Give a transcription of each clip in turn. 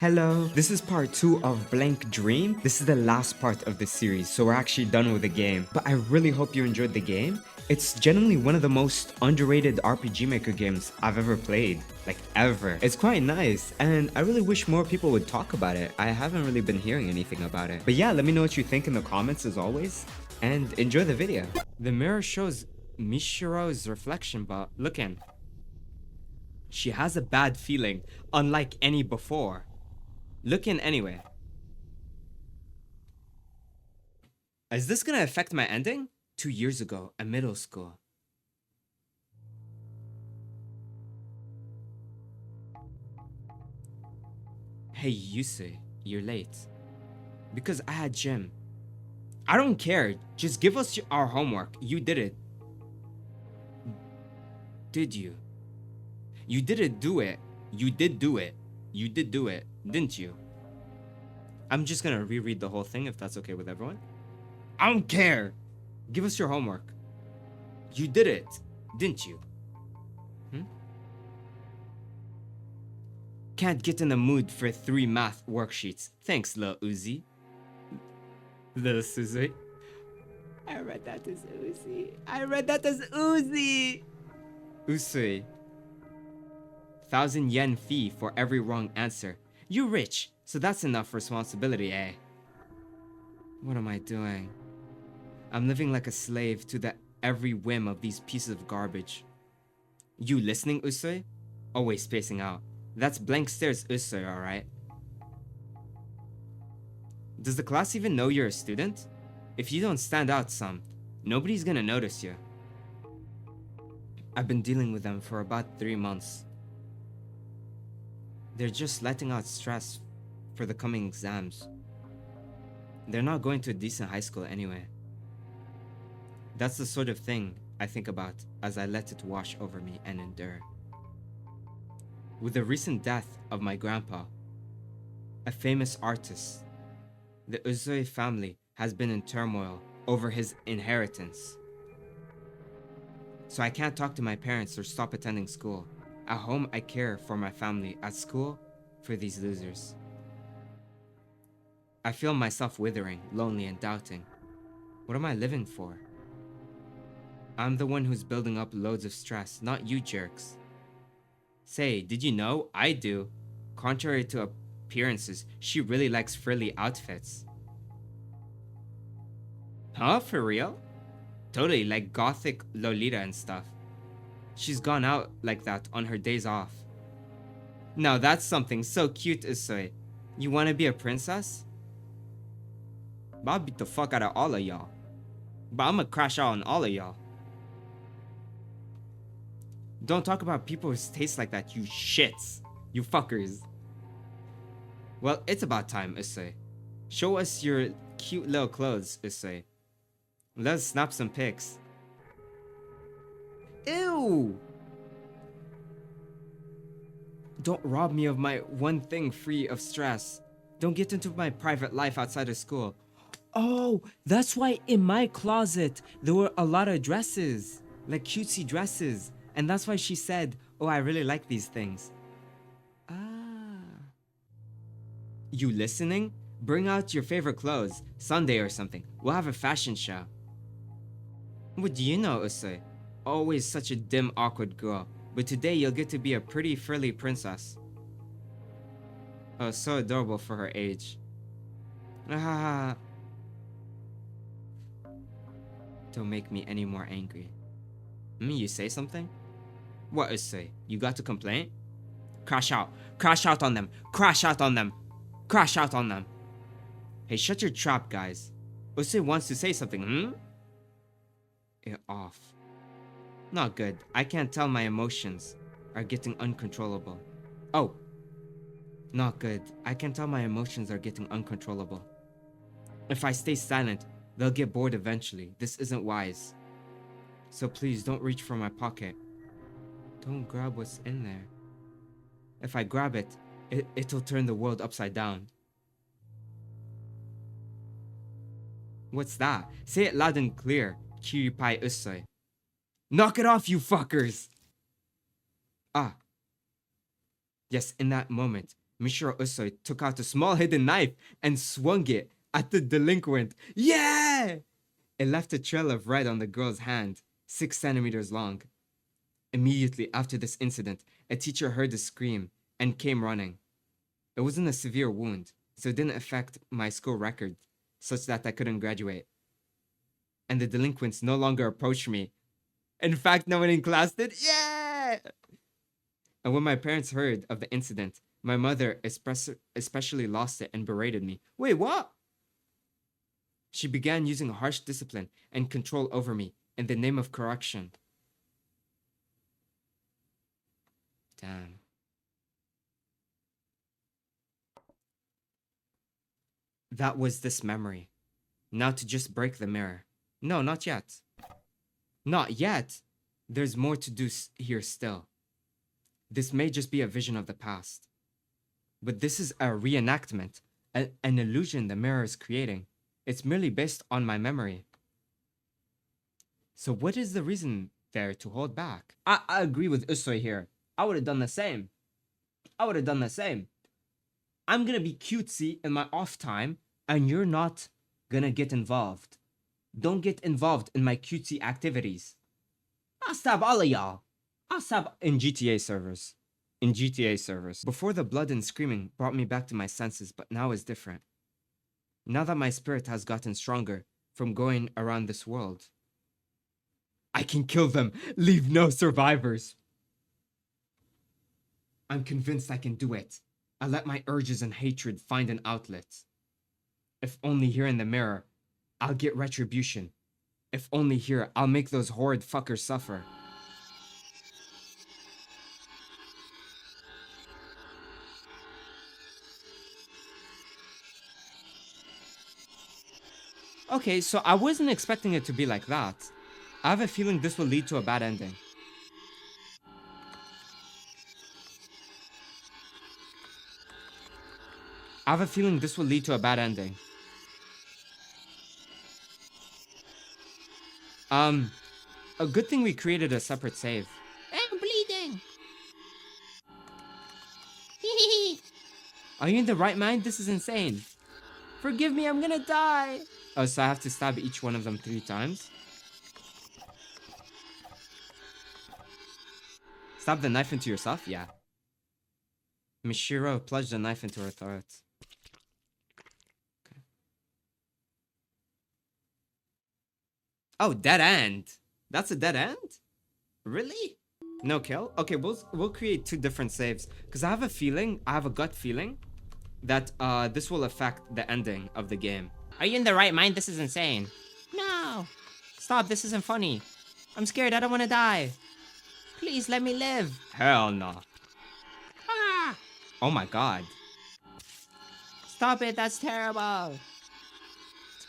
Hello, this is part 2 of Blank Dream. This is the last part of the series, so we're actually done with the game. But I really hope you enjoyed the game. It's genuinely one of the most underrated RPG Maker games I've ever played. Like, ever. It's quite nice, and I really wish more people would talk about it. I haven't really been hearing anything about it. But yeah, let me know what you think in the comments as always, and enjoy the video. The mirror shows Mishiro's reflection, but look in. She has a bad feeling, unlike any before. Look in anyway. Is this gonna affect my ending? 2 years ago, at middle school. Hey Yusei, you're late. Because I had gym. I don't care, just give us our homework. You did it. Did you? You didn't do it. You did do it. You did do it, didn't you? I'm just gonna reread the whole thing if that's okay with everyone. I don't care. Give us your homework. You did it, didn't you? Can't get in the mood for 3 math worksheets. Thanks, Lil Uzi. Lil Suzy. I read that as Uzi. I read that as Uzi. Usui. 1,000 yen fee for every wrong answer. You rich, so that's enough responsibility, eh? What am I doing? I'm living like a slave to the every whim of these pieces of garbage. You listening, Usui? Always spacing out. That's blank stares, Usui, alright? Does the class even know you're a student? If you don't stand out some, nobody's gonna notice you. I've been dealing with them for about 3 months. They're just letting out stress for the coming exams. They're not going to a decent high school anyway. That's the sort of thing I think about as I let it wash over me and endure. With the recent death of my grandpa, a famous artist, the Uzui family has been in turmoil over his inheritance. So I can't talk to my parents or stop attending school. At home, I care for my family. At school, for these losers. I feel myself withering, lonely, and doubting. What am I living for? I'm the one who's building up loads of stress, not you jerks. Say, did you know? I do. Contrary to appearances, she really likes frilly outfits. Huh? For real? Totally, like gothic Lolita and stuff. She's gone out like that on her days off. Now that's something so cute, Usui. You wanna be a princess? But I'll beat the fuck out of all of y'all. But I'ma crash out on all of y'all. Don't talk about people who taste like that, you shits. You fuckers. Well, it's about time, Usui. Show us your cute little clothes, Usui. Let's snap some pics. Ew! Don't rob me of my one thing free of stress. Don't get into my private life outside of school. Oh, that's why in my closet there were a lot of dresses. Like cutesy dresses. And that's why she said, oh, I really like these things. Ah. You listening? Bring out your favorite clothes. Sunday or something. We'll have a fashion show. What do you know, Usui? Always such a dim, awkward girl. But today you'll get to be a pretty frilly princess. Oh, so adorable for her age. Ah. Don't make me any more angry. You say something? What is say? You got to complain? Crash out. Crash out on them. Crash out on them. Crash out on them. Hey, shut your trap, guys. Usui wants to say something, It off. Not good. I can't tell my emotions are getting uncontrollable. Oh. Not good. I can tell my emotions are getting uncontrollable. If I stay silent, they'll get bored eventually. This isn't wise. So please don't reach for my pocket. Don't grab what's in there. If I grab it, it'll turn the world upside down. What's that? Say it loud and clear, Kiripai Usui. Knock it off, you fuckers! Ah. Yes, in that moment, Mishiro Usui took out a small hidden knife and swung it at the delinquent. Yeah! It left a trail of red on the girl's hand, 6 centimeters long. Immediately after this incident, a teacher heard a scream and came running. It wasn't a severe wound, so it didn't affect my school record, such that I couldn't graduate. And the delinquents no longer approached me. In fact, no one in class did. Yeah! And when my parents heard of the incident, my mother especially lost it and berated me. Wait, what? She began using harsh discipline and control over me in the name of correction. Damn. That was this memory. Now to just break the mirror. No, not yet. Not yet. There's more to do here still. This may just be a vision of the past. But this is a reenactment, an illusion the mirror is creating. It's merely based on my memory. So what is the reason there to hold back? I agree with Usui here. I would have done the same. I'm gonna be cutesy in my off time, and you're not gonna get involved. Don't get involved in my cutesy activities. I'll stab all of y'all. I'll stab in GTA servers. Before, the blood and screaming brought me back to my senses, but now is different. Now that my spirit has gotten stronger from going around this world, I can kill them, leave no survivors. I'm convinced I can do it. I let my urges and hatred find an outlet. If only here in the mirror, I'll get retribution. If only here, I'll make those horrid fuckers suffer. Okay, so I wasn't expecting it to be like that. I have a feeling this will lead to a bad ending. A good thing we created a separate save. I'm bleeding. Are you in the right mind? This is insane. Forgive me, I'm gonna die. Oh, so I have to stab each one of them 3 times? Stab the knife into yourself? Yeah. Mishiro plunged the knife into her throat. Okay. Oh, dead end. That's a dead end? Really? No kill? Okay, we'll create 2 different saves. Because I have a gut feeling that this will affect the ending of the game. Are you in the right mind? This is insane. No. Stop, this isn't funny. I'm scared, I don't want to die. Please let me live. Hell no. Ah. Oh my god. Stop it, that's terrible.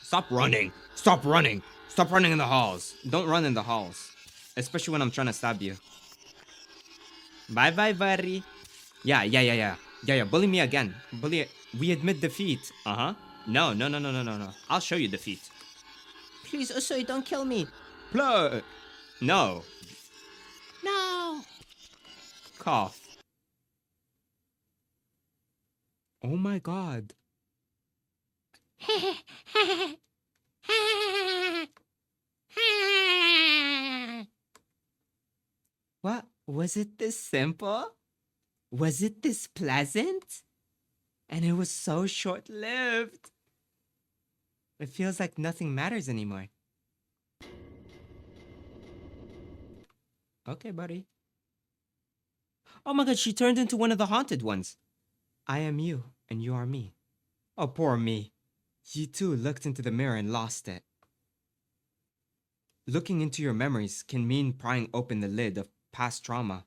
Stop running. Stop running. Stop running in the halls. Don't run in the halls. Especially when I'm trying to stab you. Bye bye, buddy. Yeah. Bully me again. We admit defeat. No. I'll show you defeat. Please, Usui, don't kill me. No. No. Cough. Oh my god. What? Was it this simple? Was it this pleasant? And it was so short-lived. It feels like nothing matters anymore. Okay, buddy. Oh my god, she turned into one of the haunted ones. I am you, and you are me. Oh, poor me. You too looked into the mirror and lost it. Looking into your memories can mean prying open the lid of past trauma.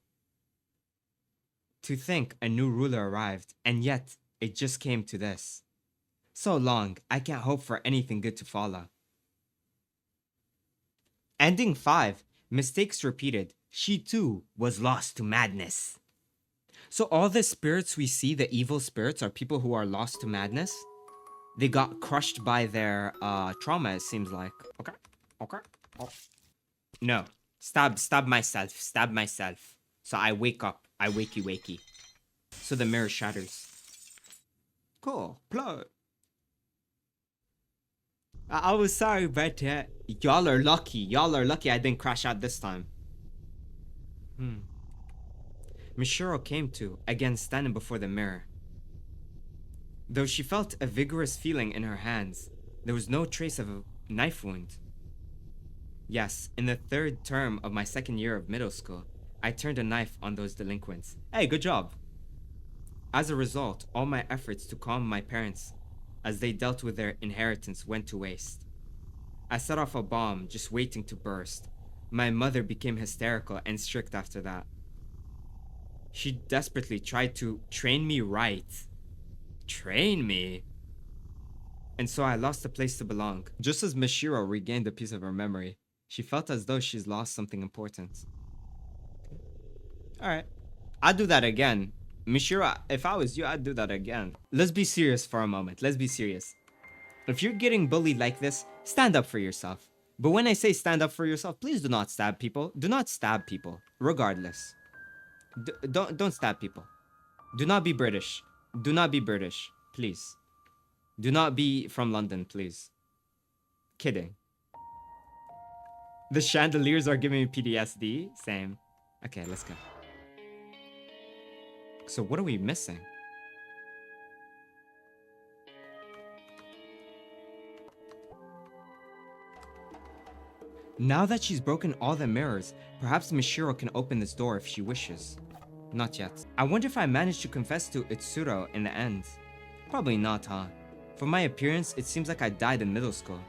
To think a new ruler arrived, and yet it just came to this. So long, I can't hope for anything good to follow. Ending 5. Mistakes repeated. She too was lost to madness. So all the spirits we see, the evil spirits, are people who are lost to madness? They got crushed by their trauma, it seems like. Okay. Oh. No. Stab myself. So I wake up. I wakey. So the mirror shatters. Cool. Plot. I was sorry, but y'all are lucky. Y'all are lucky I didn't crash out this time. Mishiro came to, again standing before the mirror. Though she felt a vigorous feeling in her hands, there was no trace of a knife wound. Yes, in the third term of my second year of middle school, I turned a knife on those delinquents. Hey, good job. As a result, all my efforts to calm my parents as they dealt with their inheritance went to waste. I set off a bomb just waiting to burst. My mother became hysterical and strict after that. She desperately tried to train me right. Train me? And so I lost the place to belong. Just as Mishiro regained a piece of her memory, she felt as though she's lost something important. Alright. I'd do that again. Mishiro, if I was you, I'd do that again. Let's be serious for a moment. Let's be serious. If you're getting bullied like this, stand up for yourself. But when I say stand up for yourself, please do not stab people. Do not stab people, regardless. Don't stab people. Do not be British. Do not be British, please. Do not be from London, please. Kidding. The chandeliers are giving me PTSD. Same. Okay, let's go. So what are we missing? Now that she's broken all the mirrors, perhaps Mishiro can open this door if she wishes. Not yet. I wonder if I managed to confess to Itsuro in the end. Probably not, huh? For my appearance, it seems like I died in middle school.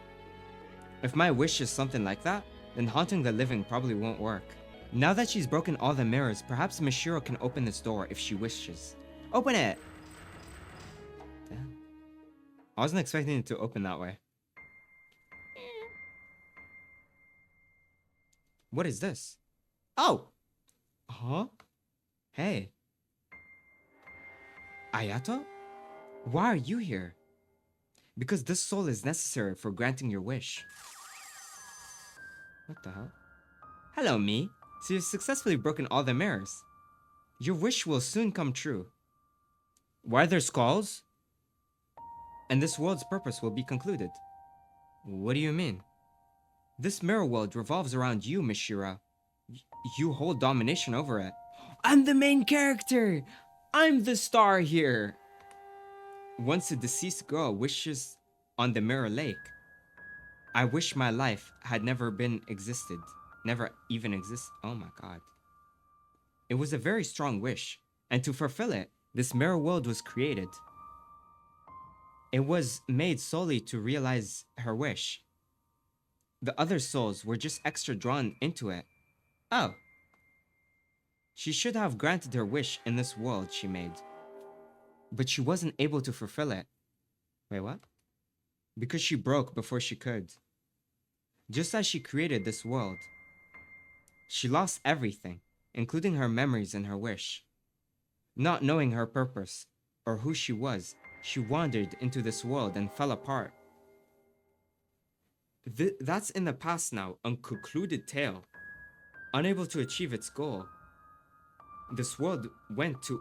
If my wish is something like that, then haunting the living probably won't work. Now that she's broken all the mirrors, perhaps Mishiro can open this door if she wishes. Open it! Damn. I wasn't expecting it to open that way. What is this? Oh! Huh? Hey. Ayato? Why are you here? Because this soul is necessary for granting your wish. What the hell? Hello, me. So you've successfully broken all the mirrors. Your wish will soon come true. Why are there skulls? And this world's purpose will be concluded. What do you mean? This mirror world revolves around you, Mishiro. You hold domination over it. I'm the main character! I'm the star here! Once a deceased girl wishes on the mirror lake, I wish my life had never been existed. Never even exist. Oh my god. It was a very strong wish, and to fulfill it, this mirror world was created. It was made solely to realize her wish. The other souls were just extra drawn into it. Oh. She should have granted her wish in this world she made. But she wasn't able to fulfill it. Wait, what? Because she broke before she could. Just as she created this world, she lost everything, including her memories and her wish. Not knowing her purpose or who she was, she wandered into this world and fell apart. That's in the past now, unconcluded tale. Unable to achieve its goal, this world went to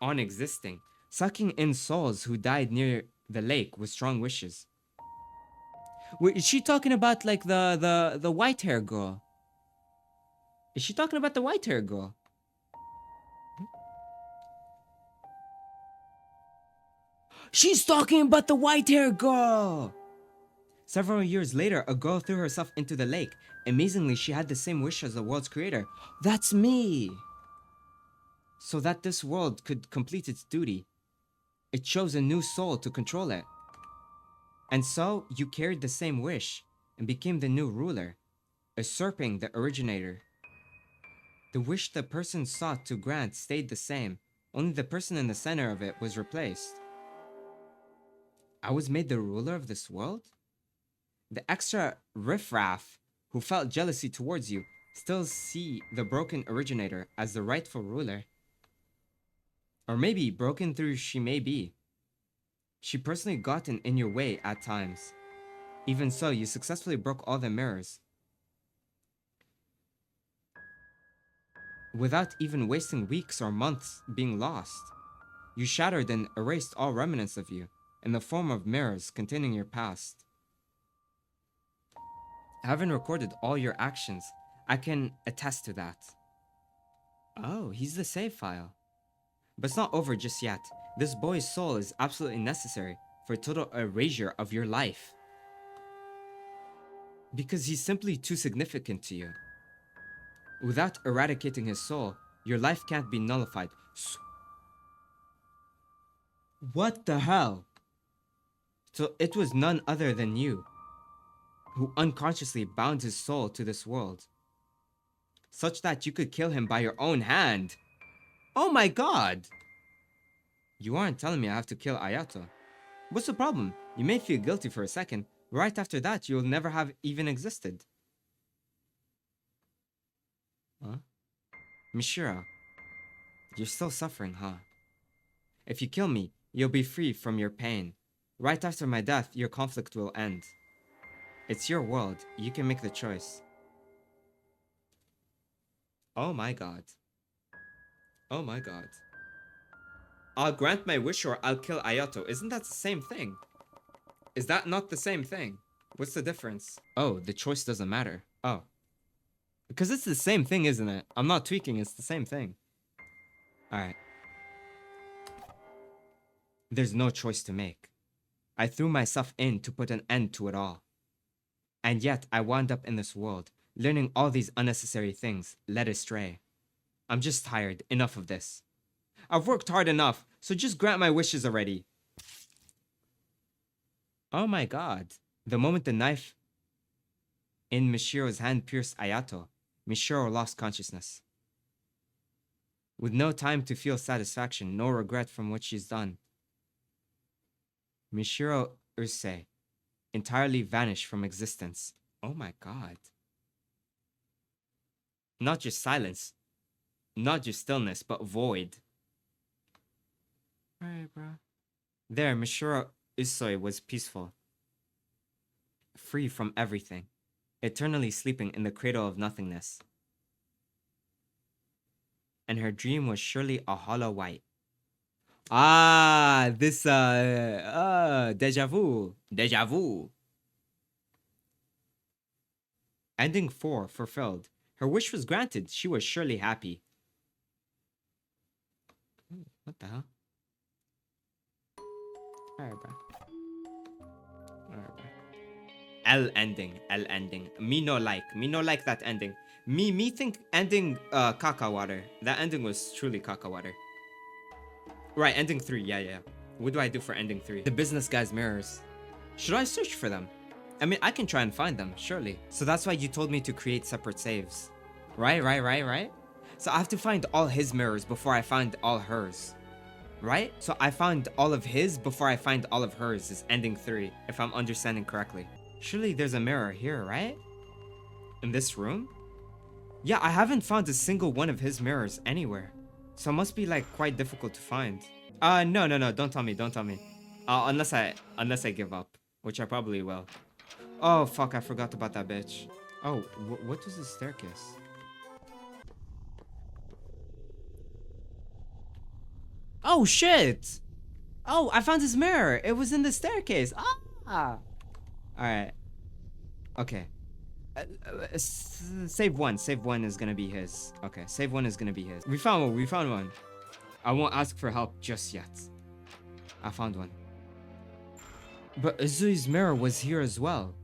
unexisting, sucking in souls who died near the lake with strong wishes. Wait, is she talking about like the white hair girl? Is she talking about the white hair girl? She's talking about the white hair girl! Several years later, a girl threw herself into the lake. Amazingly, she had the same wish as the world's creator. That's me! So that this world could complete its duty, it chose a new soul to control it. And so, you carried the same wish and became the new ruler, usurping the originator. The wish the person sought to grant stayed the same, only the person in the center of it was replaced. I was made the ruler of this world? The extra riffraff who felt jealousy towards you still see the broken originator as the rightful ruler. Or maybe broken through she may be. She personally gotten in your way at times. Even so, you successfully broke all the mirrors. Without even wasting weeks or months being lost. You shattered and erased all remnants of you in the form of mirrors containing your past. Having recorded all your actions, I can attest to that. Oh, he's the save file. But it's not over just yet. This boy's soul is absolutely necessary for total erasure of your life. Because he's simply too significant to you. Without eradicating his soul, your life can't be nullified. What the hell? So it was none other than you who unconsciously bound his soul to this world, such that you could kill him by your own hand. Oh my god! You aren't telling me I have to kill Ayato. What's the problem? You may feel guilty for a second. Right after that, you'll never have even existed. Huh? Mishiro, you're still suffering, huh? If you kill me, you'll be free from your pain. Right after my death, your conflict will end. It's your world. You can make the choice. Oh my god. Oh my god. I'll grant my wish or I'll kill Ayato. Isn't that the same thing? Is that not the same thing? What's the difference? Oh, the choice doesn't matter. Oh. Because it's the same thing, isn't it? I'm not tweaking, it's the same thing. Alright. There's no choice to make. I threw myself in to put an end to it all. And yet, I wound up in this world, learning all these unnecessary things, led astray. I'm just tired. Enough of this. I've worked hard enough, so just grant my wishes already. Oh my god. The moment the knife in Mishiro's hand pierced Ayato, Mishiro lost consciousness. With no time to feel satisfaction, no regret from what she's done, Mishiro Urse entirely vanished from existence. Oh my god. Not just silence, not just stillness, but void. Alright, bro. There, Mishiro Usoi was peaceful, free from everything, eternally sleeping in the cradle of nothingness. And her dream was surely a hollow white. Ah, this, deja vu. Deja vu. Ending 4 fulfilled. Her wish was granted. She was surely happy. What the hell? Alright, bro. Alright, bro. L ending. L ending. Me no like that ending. Me think ending caca water. That ending was truly caca water. Right, ending 3. Yeah. What do I do for ending 3? The business guy's mirrors. Should I search for them? I mean, I can try and find them, surely. So that's why you told me to create separate saves. Right? So I have to find all his mirrors before I find all hers. Right? So I found all of his before I find all of hers is ending 3, if I'm understanding correctly. Surely there's a mirror here, right? In this room? Yeah, I haven't found a single one of his mirrors anywhere. So it must be like quite difficult to find. No, don't tell me. Unless I give up, which I probably will. Oh fuck, I forgot about that bitch. Oh, what was the staircase? Oh shit! Oh, I found his mirror. It was in the staircase. Ah! Alright. Okay. Save one is gonna be his. Okay, save one is gonna be his. We found one. I won't ask for help just yet. I found one. But Uzui's mirror was here as well.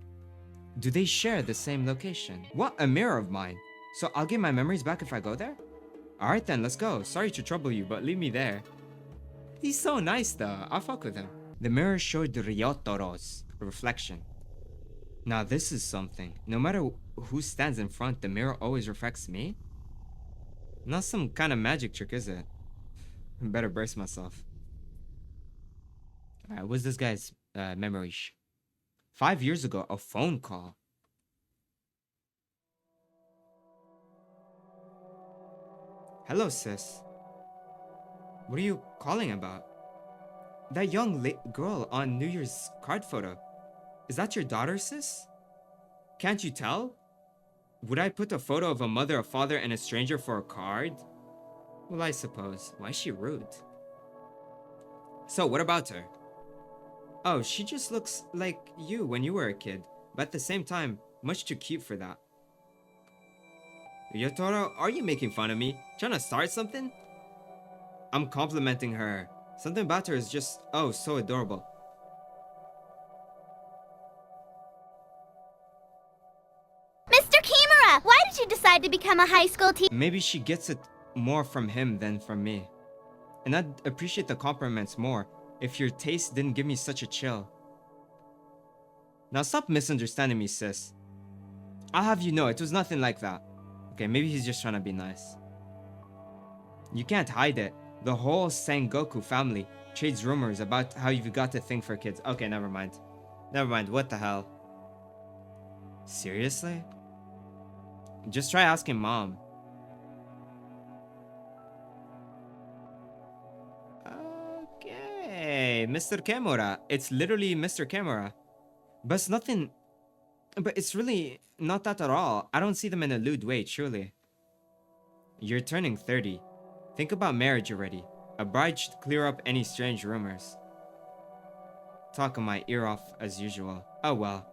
Do they share the same location? What? A mirror of mine? So I'll get my memories back if I go there? Alright then, let's go. Sorry to trouble you, but leave me there. He's so nice though. I'll fuck with him. The mirror showed Ryotoro's reflection. Now this is something. No matter who stands in front, the mirror always reflects me? Not some kind of magic trick, is it? I better brace myself. Alright, what's this guy's memories? 5 years ago, a phone call. Hello, sis. What are you calling about? That young girl on New Year's card photo. Is that your daughter, sis? Can't you tell? Would I put a photo of a mother, a father, and a stranger for a card? Well, I suppose. Why is she rude? So, what about her? Oh, she just looks like you when you were a kid, but at the same time, much too cute for that. Yotaro, are you making fun of me? Trying to start something? I'm complimenting her. Something about her is just, oh, so adorable. Mr. Kimura, why did you decide to become a high school teacher? Maybe she gets it more from him than from me. And I'd appreciate the compliments more if your taste didn't give me such a chill. Now stop misunderstanding me, sis. I'll have you know, it was nothing like that. Okay, maybe he's just trying to be nice. You can't hide it. The whole Sengoku family trades rumors about how you've got a thing for kids. Okay, never mind. Never mind, what the hell? Seriously? Just try asking mom. Okay, Mr. Kimura. It's literally Mr. Kimura. But it's nothing... But it's really not that at all. I don't see them in a lewd way, truly. You're turning 30. Think about marriage already. A bride should clear up any strange rumors. Talking my ear off as usual. Oh well.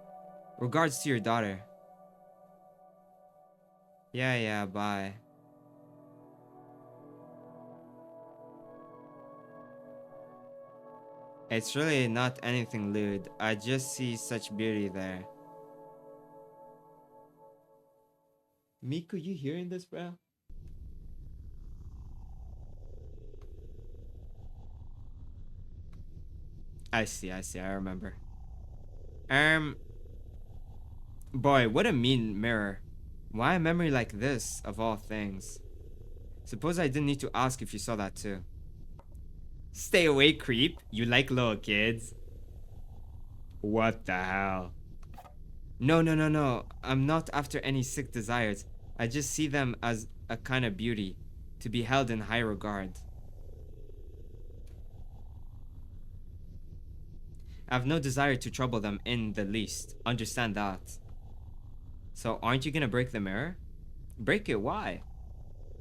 Regards to your daughter. Yeah, bye. It's really not anything lewd. I just see such beauty there. Miku, you hearing this, bro? I see, I remember. Boy, what a mean mirror. Why a memory like this, of all things? Suppose I didn't need to ask if you saw that too. Stay away, creep. You like little kids. What the hell? No. I'm not after any sick desires. I just see them as a kind of beauty, to be held in high regard. I have no desire to trouble them in the least. Understand that. So aren't you gonna break the mirror? Break it, why?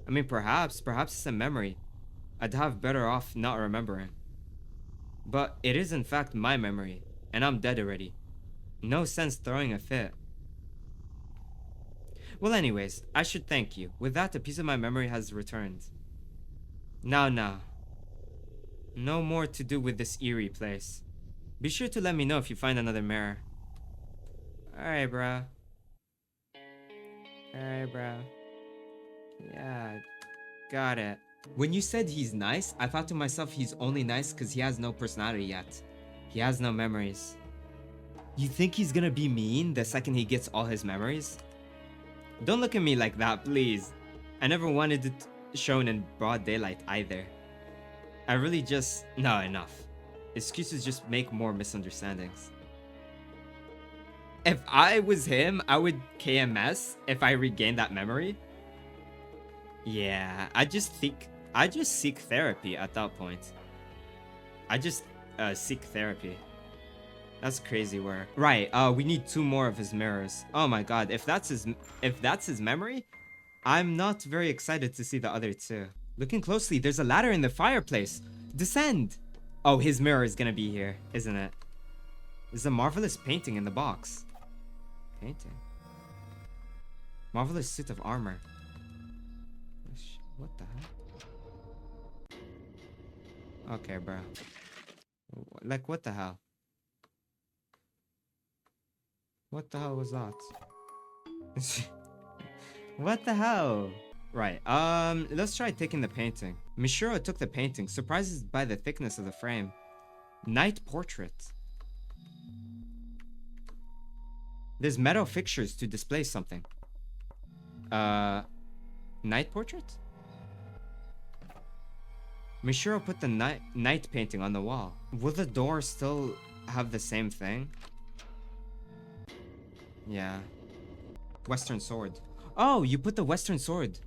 I mean, perhaps it's a memory. I'd have better off not remembering. But it is in fact my memory, and I'm dead already. No sense throwing a fit. Well anyways, I should thank you. With that, a piece of my memory has returned. Now. No more to do with this eerie place. Be sure to let me know if you find another mirror. Alright, bro. Yeah, got it. When you said he's nice, I thought to myself he's only nice because he has no personality yet. He has no memories. You think he's gonna be mean the second he gets all his memories? Don't look at me like that, please. I never wanted it shown in broad daylight either. I really just... No, enough. Excuses just make more misunderstandings. If I was him, I would KMS if I regained that memory. Yeah, I just seek therapy at that point. I just seek therapy. That's crazy work. Right, we need 2 more of his mirrors. Oh my god, if that's his memory, I'm not very excited to see the other 2. Looking closely, there's a ladder in the fireplace. Descend! Oh, his mirror is gonna be here, isn't it? There's a marvelous painting in the box. Painting? Marvelous suit of armor. What the hell? Okay, bro. Like, what the hell? What the hell was that? What the hell? Right, let's try taking the painting. Mishiro took the painting, surprised by the thickness of the frame. Night portrait. There's metal fixtures to display something. Night portrait? Mishiro put the night painting on the wall. Will the door still have the same thing? Yeah. Western sword. Oh, you put the Western sword.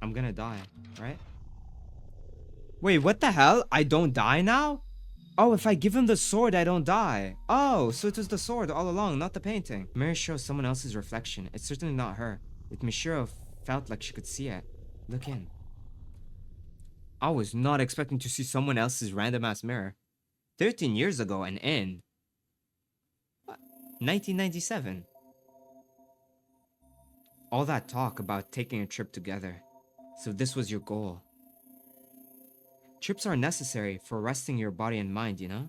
I'm gonna die, right? Wait, what the hell? I don't die now? Oh, if I give him the sword, I don't die. Oh, so it was the sword all along, not the painting. Mirror shows someone else's reflection. It's certainly not her. If Mishiro felt like she could see it. Look in. I was not expecting to see someone else's random ass mirror. 13 years ago and in what? 1997. All that talk about taking a trip together. So this was your goal. Trips are necessary for resting your body and mind, you know?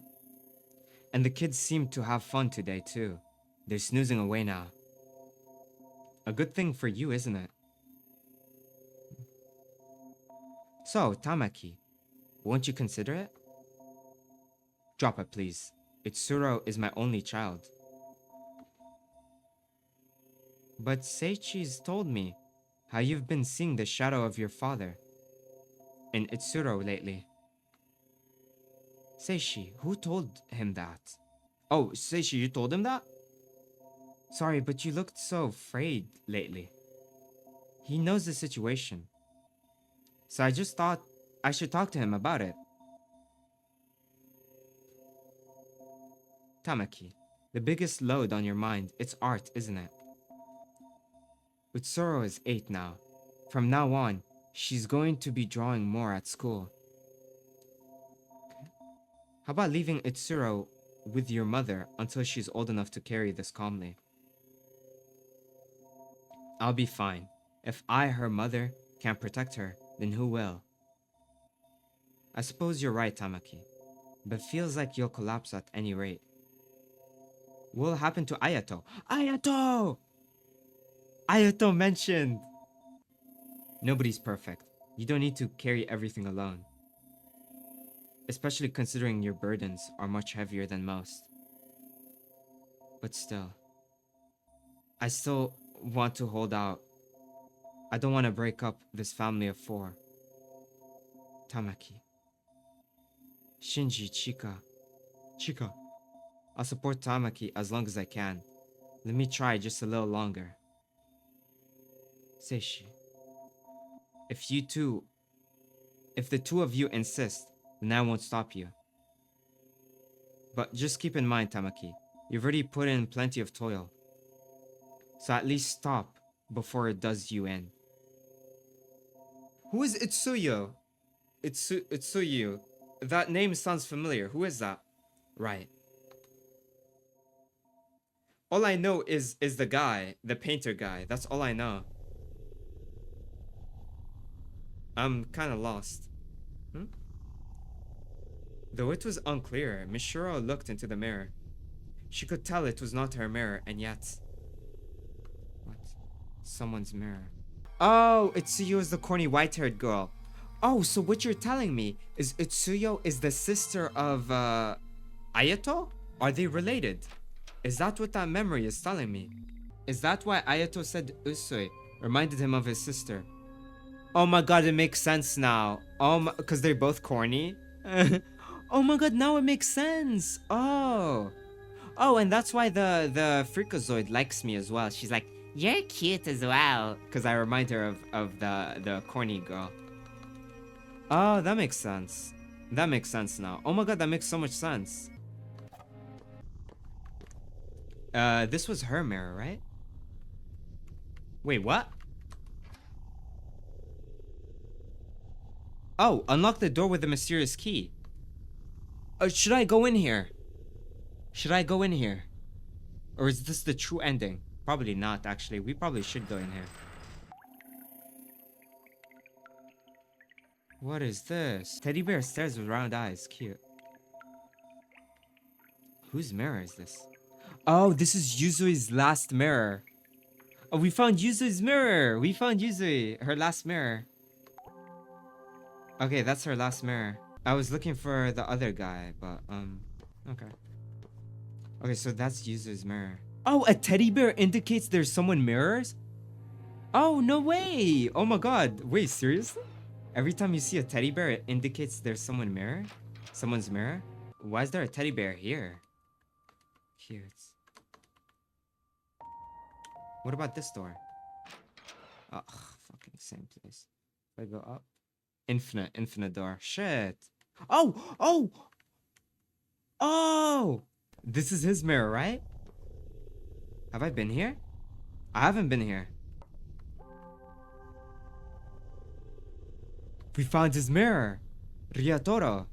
And the kids seem to have fun today too. They're snoozing away now. A good thing for you, isn't it? So, Tamaki, won't you consider it? Drop it, please. Itsuro is my only child. But Seichi's told me how you've been seeing the shadow of your father in Itsuro lately. Seishi, who told him that? Oh, Seishi, you told him that? Sorry, but you looked so afraid lately. He knows the situation. So I just thought I should talk to him about it. Tamaki, the biggest load on your mind, it's art, isn't it? Utsuro is 8 now. From now on, she's going to be drawing more at school. Okay. How about leaving Utsuro with your mother until she's old enough to carry this calmly? I'll be fine. If I, her mother, can't protect her, then who will? I suppose you're right, Tamaki. But feels like you'll collapse at any rate. What'll happen to Ayato? Ayato! Ayato mentioned! Nobody's perfect. You don't need to carry everything alone. Especially considering your burdens are much heavier than most. But still. I still want to hold out. I don't want to break up this family of 4. Tamaki. Shinji, Chika. I'll support Tamaki as long as I can. Let me try just a little longer. Seishi. If the two of you insist, then I won't stop you. But just keep in mind, Tamaki, you've already put in plenty of toil. So at least stop before it does you in. Who is Itsuyo? Itsuyu. That name sounds familiar. Who is that? Right. All I know is the guy, the painter guy. That's all I know. I'm kind of lost. Though it was unclear, Mishiro looked into the mirror. She could tell it was not her mirror, and yet... What? Someone's mirror. Oh, Itsuyo is the corny white-haired girl. Oh, so what you're telling me is Itsuyo is the sister of, Ayato? Are they related? Is that what that memory is telling me? Is that why Ayato said Usui reminded him of his sister? Oh my god, it makes sense now. Because they're both corny? Oh my god, now it makes sense. Oh, and that's why the Freakazoid likes me as well. She's like, you're cute as well. Because I remind her of the corny girl. Oh, that makes sense. That makes sense now. Oh my god, that makes so much sense. This was her mirror, right? Wait, what? Oh, unlock the door with the mysterious key. Should I go in here? Should I go in here? Or is this the true ending? Probably not, actually. We probably should go in here. What is this? Teddy bear stares with round eyes. Cute. Whose mirror is this? Oh, this is Yuzui's last mirror. Oh, we found Yuzui's mirror. We found Yuzui, her last mirror. Okay, that's her last mirror. I was looking for the other guy, but, okay. Okay, so that's Yuzui's mirror. Oh, a teddy bear indicates there's someone mirrors? Oh, no way. Oh my god. Wait, seriously? Every time you see a teddy bear, it indicates there's someone's mirror? Why is there a teddy bear here? Cute. What about this door? Oh, fucking same place. If I go up. Infinite door. Shit. Oh! This is his mirror, right? Have I been here? I haven't been here. We found his mirror. Ryotaro.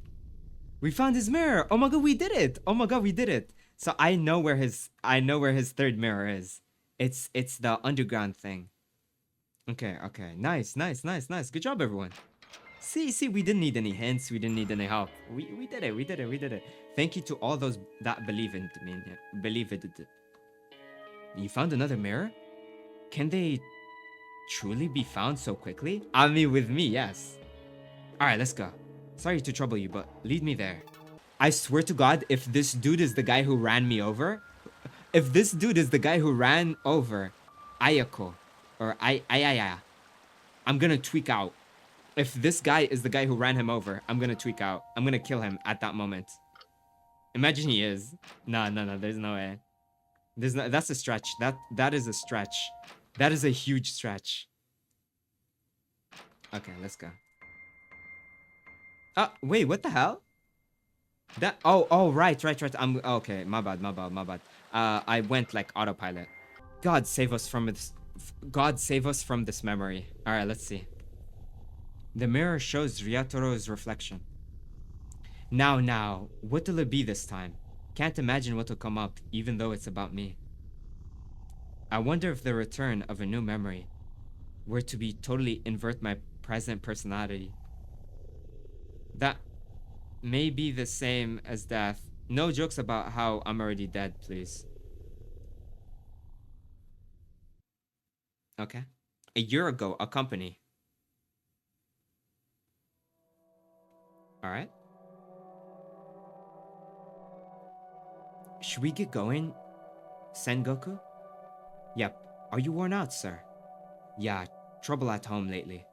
We found his mirror. Oh my god, we did it. Oh my god, we did it. So I know where his third mirror is. It's the underground thing. Okay, okay. Nice, nice, nice, nice. Good job, everyone. See, we didn't need any hints. We didn't need any help. We did it. We did it. We did it. Thank you to all those that believe in me. Believe it. You found another mirror? Can they truly be found so quickly? I mean, with me, yes. All right, let's go. Sorry to trouble you, but lead me there. I swear to God, if this dude is the guy who ran me over, if this dude is the guy who ran over Ayako, or Ayaya, I'm gonna tweak out. If this guy is the guy who ran him over, I'm gonna tweak out. I'm gonna kill him at that moment. Imagine he is. No, there's no way. There's no, that's a stretch. That is a stretch. That is a huge stretch. Okay, let's go. Wait, what the hell? That right. I'm okay. My bad. I went like autopilot. God save us from this. God save us from this memory. All right, let's see. The mirror shows Ryatoro's reflection. Now, what will it be this time? Can't imagine what will come up, even though it's about me. I wonder if the return of a new memory were to be totally invert my present personality. That may be the same as death. No jokes about how I'm already dead, please. Okay. A year ago, a company. Alright. Should we get going, Sengoku? Yep. Are you worn out, sir? Yeah, trouble at home lately.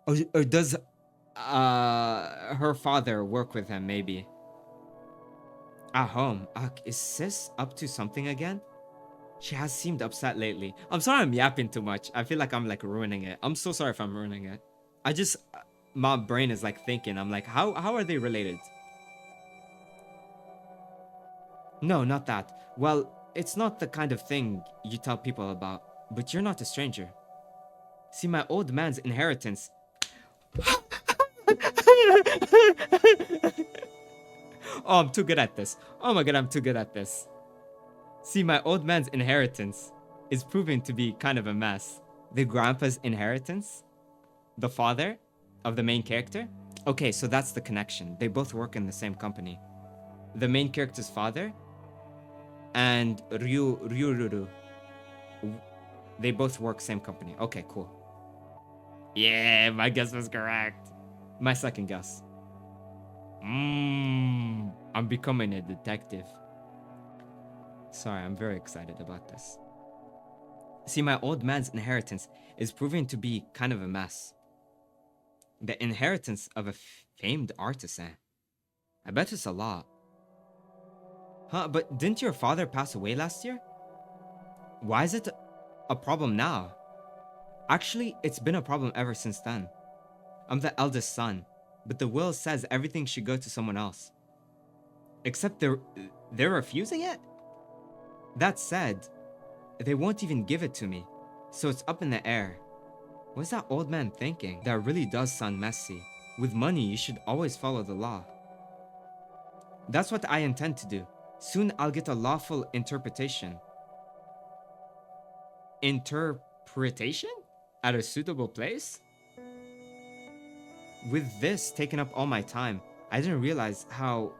Or does her father work with him, maybe? At home. Is Sis up to something again? She has seemed upset lately. I'm sorry I'm yapping too much. I feel like I'm like ruining it. I'm so sorry if I'm ruining it. My brain is like thinking. I'm like, how are they related? No, not that. Well, it's not the kind of thing you tell people about. But you're not a stranger. See, my old man's inheritance. Oh, I'm too good at this. Oh my god, I'm too good at this. See, my old man's inheritance is proving to be kind of a mess. The grandpa's inheritance? The father of the main character? Okay, so that's the connection. They both work in the same company. The main character's father and Ryururu. They both work same company. Okay, cool. Yeah, my guess was correct. My second guess. I'm becoming a detective. Sorry, I'm very excited about this. See, my old man's inheritance is proving to be kind of a mess. The inheritance of a famed artisan. I bet it's a lot. Huh, but didn't your father pass away last year? Why is it a problem now? Actually, it's been a problem ever since then. I'm the eldest son, but the will says everything should go to someone else. Except they're refusing it? That said, they won't even give it to me, so it's up in the air. What's that old man thinking? That really does sound messy. With money, you should always follow the law. That's what I intend to do. Soon I'll get a lawful interpretation. Interpretation? At a suitable place? With this taking up all my time, I didn't realize how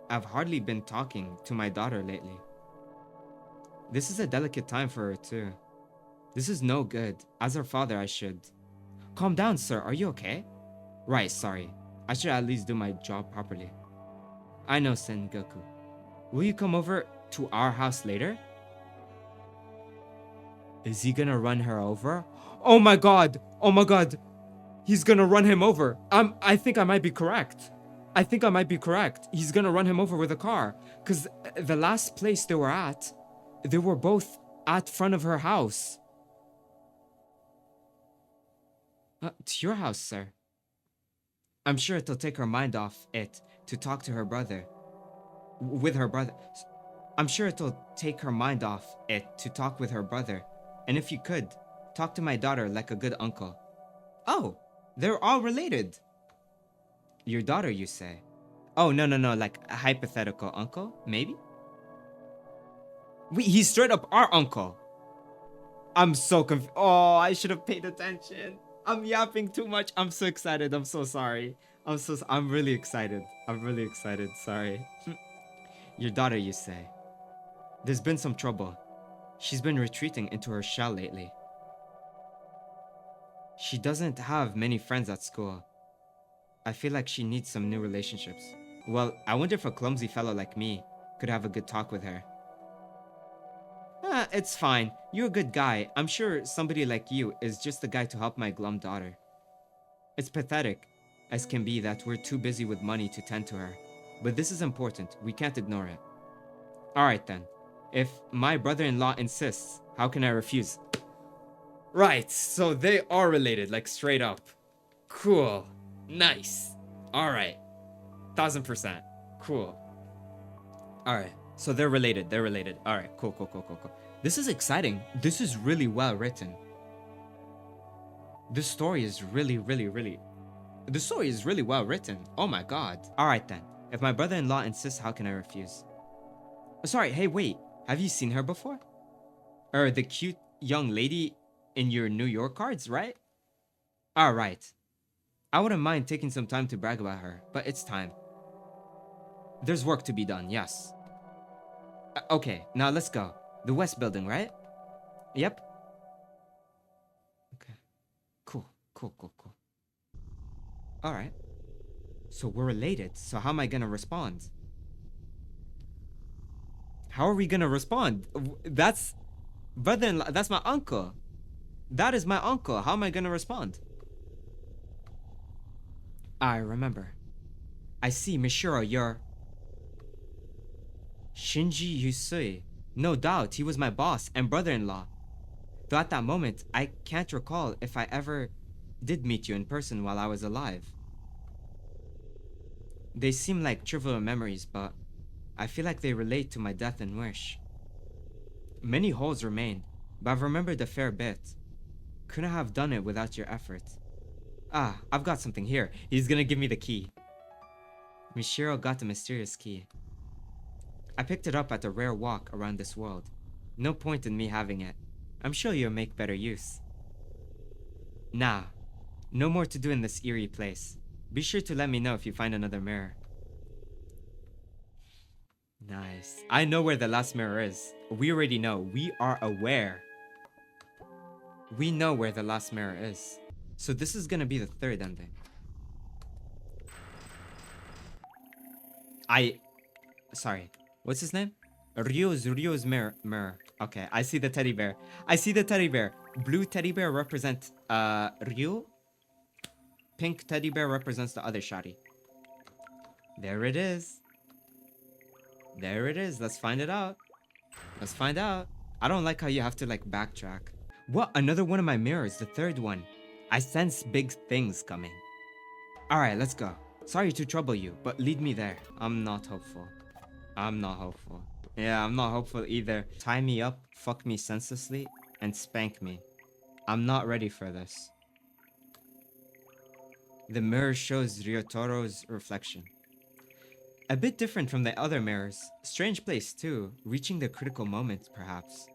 I've hardly been talking to my daughter lately. This is a delicate time for her too. This is no good. As her father, I should. Calm down, sir. Are you okay? Right, sorry. I should at least do my job properly. I know, Sengoku. Will you come over to our house later? Is he gonna run her over? Oh my god! Oh my god! He's gonna run him over. I think I might be correct. He's gonna run him over with a car. Cause the last place they were both at front of her house. To your house, sir. I'm sure it'll take her mind off it to talk to her brother. I'm sure it'll take her mind off it to talk with her brother. And if you could, talk to my daughter like a good uncle. Oh, they're all related. Your daughter, you say? Oh, no, no, no. Like a hypothetical uncle, maybe? Wait, he's straight up our uncle. I'm so confused. Oh, I should have paid attention. I'm yapping too much. I'm so excited. I'm so sorry. I'm really excited. I'm really excited. Sorry. Your daughter, you say? There's been some trouble. She's been retreating into her shell lately. She doesn't have many friends at school. I feel like she needs some new relationships. Well, I wonder if a clumsy fellow like me could have a good talk with her. It's fine. You're a good guy. I'm sure somebody like you is just the guy to help my glum daughter. It's pathetic as can be that we're too busy with money to tend to her. But this is important. We can't ignore it. Alright then. If my brother-in-law insists, how can I refuse? Right, so they are related, like straight up. Cool. Nice. Alright. 1000%. Cool. Alright. So they're related. They're related. Alright. Cool, cool, cool, cool, cool. This is exciting. This is really well written. This story is really well written. Oh my god. Alright then. If my brother-in-law insists, how can I refuse? Sorry, hey, wait. Have you seen her before? Or the cute young lady in your New York cards, right? Alright. I wouldn't mind taking some time to brag about her, but it's time. There's work to be done, yes. Okay, now let's go. The West Building, right? Yep. Okay. Cool, cool, cool, cool. Alright. So we're related, so how am I gonna respond? How are we gonna respond? That's brother-in-law, that's my uncle. That is my uncle. How am I gonna respond? I remember. I see, Mishiro, you're... Shinji Yusui. No doubt, he was my boss and brother-in-law. Though at that moment, I can't recall if I ever did meet you in person while I was alive. They seem like trivial memories, but I feel like they relate to my death and wish. Many holes remain, but I've remembered a fair bit. Couldn't have done it without your effort. Ah, I've got something here. He's gonna give me the key. Mishiro got the mysterious key. I picked it up at a rare walk around this world. No point in me having it. I'm sure you'll make better use. Now, no more to do in this eerie place. Be sure to let me know if you find another mirror. Nice. I know where the last mirror is. We already know. We are aware. We know where the last mirror is. So this is gonna be the third ending. Sorry. What's his name? Ryu's mirror. Okay, I see the teddy bear. I see the teddy bear. Blue teddy bear represent Ryu. Pink teddy bear represents the other shawty. There it is. There it is. Let's find it out. Let's find out. I don't like how you have to like backtrack. What? Another one of my mirrors. The third one. I sense big things coming. Alright, let's go. Sorry to trouble you, but lead me there. I'm not hopeful. I'm not hopeful. Yeah, I'm not hopeful either. Tie me up, fuck me senselessly, and spank me. I'm not ready for this. The mirror shows Ryotoro's reflection. A bit different from the other mirrors. Strange place too, reaching the critical moment, perhaps.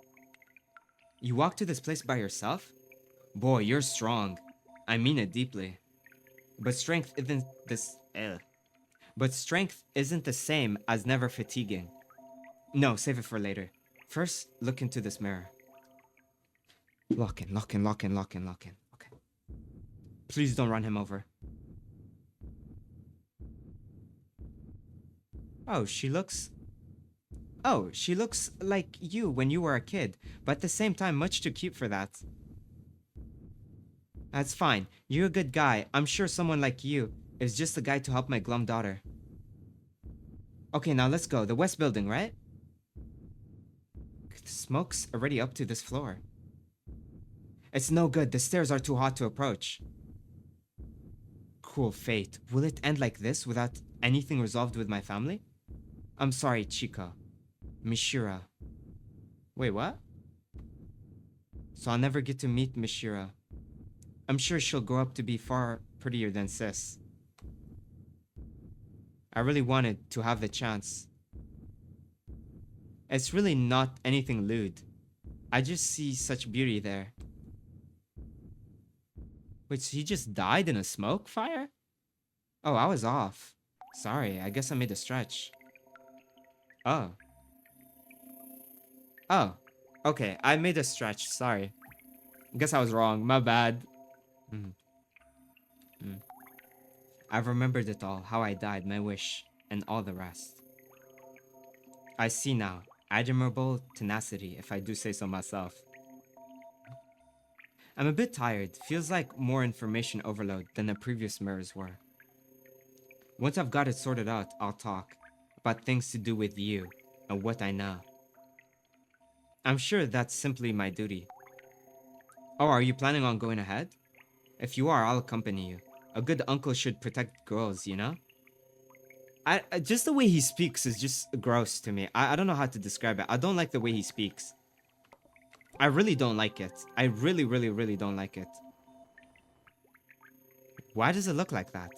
You walk to this place by yourself? Boy, you're strong. I mean it deeply. But strength isn't the same as never fatiguing. No, save it for later. First, look into this mirror. Lock in. Okay. Please don't run him over. Oh, she looks like you when you were a kid, but at the same time much too cute for that. That's fine. You're a good guy. I'm sure someone like you is just the guy to help my glum daughter. Okay, now let's go. The West Building, right? The smoke's already up to this floor. It's no good. The stairs are too hot to approach. Cruel fate. Will it end like this without anything resolved with my family? I'm sorry, Chico. Mishira. Wait, what? So I'll never get to meet Mishira. I'm sure she'll grow up to be far prettier than Sis. I really wanted to have the chance. It's really not anything lewd. I just see such beauty there. Wait, so he just died in a smoke fire? Oh, I was off. Sorry, I guess I made a stretch. Oh. Oh. Okay, I made a stretch. Sorry. Guess I was wrong. My bad. Mm. Mm. I've remembered it all. How I died, my wish, and all the rest. I see now. Admirable tenacity, if I do say so myself. I'm a bit tired. Feels like more information overload than the previous mirrors were. Once I've got it sorted out, I'll talk about things to do with you and what I know. I'm sure that's simply my duty. Oh, are you planning on going ahead? If you are, I'll accompany you. A good uncle should protect girls, you know? Just the way he speaks is just gross to me. I don't know how to describe it. I don't like the way he speaks. I really don't like it. I really, really, really don't like it. Why does it look like that?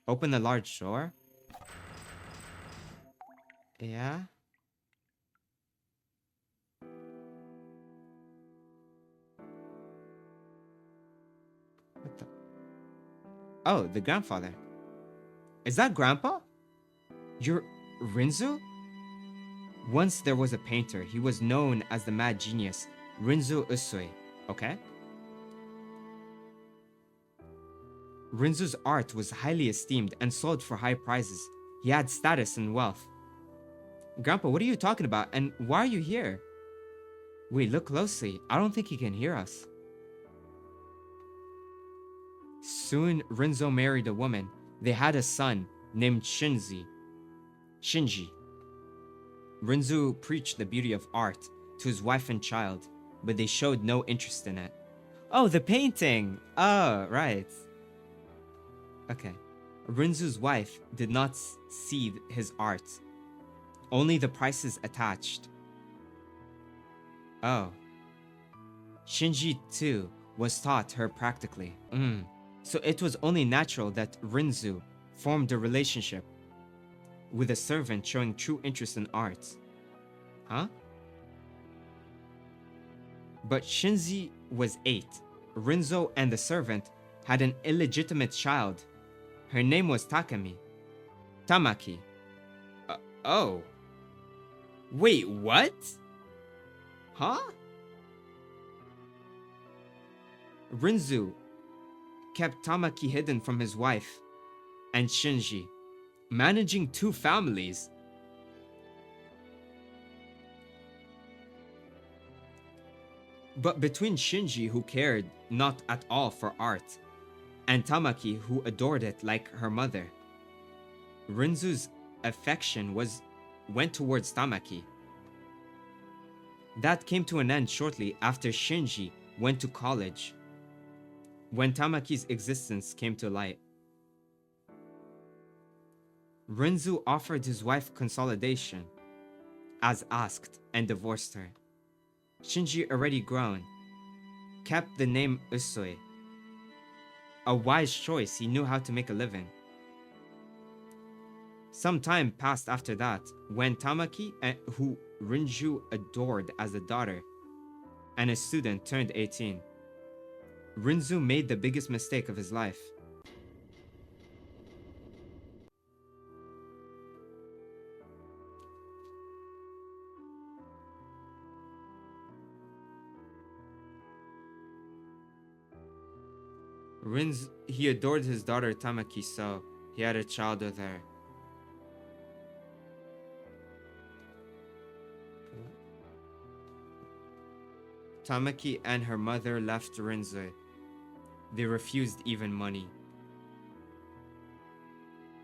Open the large door? Yeah? What the? Oh, the grandfather. Is that Grandpa? You're Rinzu? Once there was a painter. He was known as the mad genius, Rinzu Usui. Okay? Rinzu's art was highly esteemed and sold for high prices. He had status and wealth. Grandpa, what are you talking about? And why are you here? Wait, look closely. I don't think he can hear us. Soon, Rinzo married a woman. They had a son named Shinji. Rinzu preached the beauty of art to his wife and child, but they showed no interest in it. Oh, the painting! Oh, right. Okay. Rinzu's wife did not see his art, only the prices attached. Oh. Shinji, too, was taught her practically. So it was only natural that Rinzu formed a relationship with a servant showing true interest in art. Huh? But Shinji was 8. Rinzo and the servant had an illegitimate child. Her name was Tamaki. Oh. Wait, what? Huh? Rinzu kept Tamaki hidden from his wife and Shinji, managing 2 families. But between Shinji, who cared not at all for art, and Tamaki, who adored it like her mother, Rinzu's affection went towards Tamaki. That came to an end shortly after Shinji went to college, when Tamaki's existence came to light. Rinzu offered his wife consolidation, as asked, and divorced her. Shinji, already grown, kept the name Usui. A wise choice. He knew how to make a living. Some time passed after that, when Tamaki, who Rinju adored as a daughter, and a student turned 18. Rinzu made the biggest mistake of his life. He adored his daughter Tamaki, so he had a child with her. Tamaki and her mother left Rinzu. They refused even money.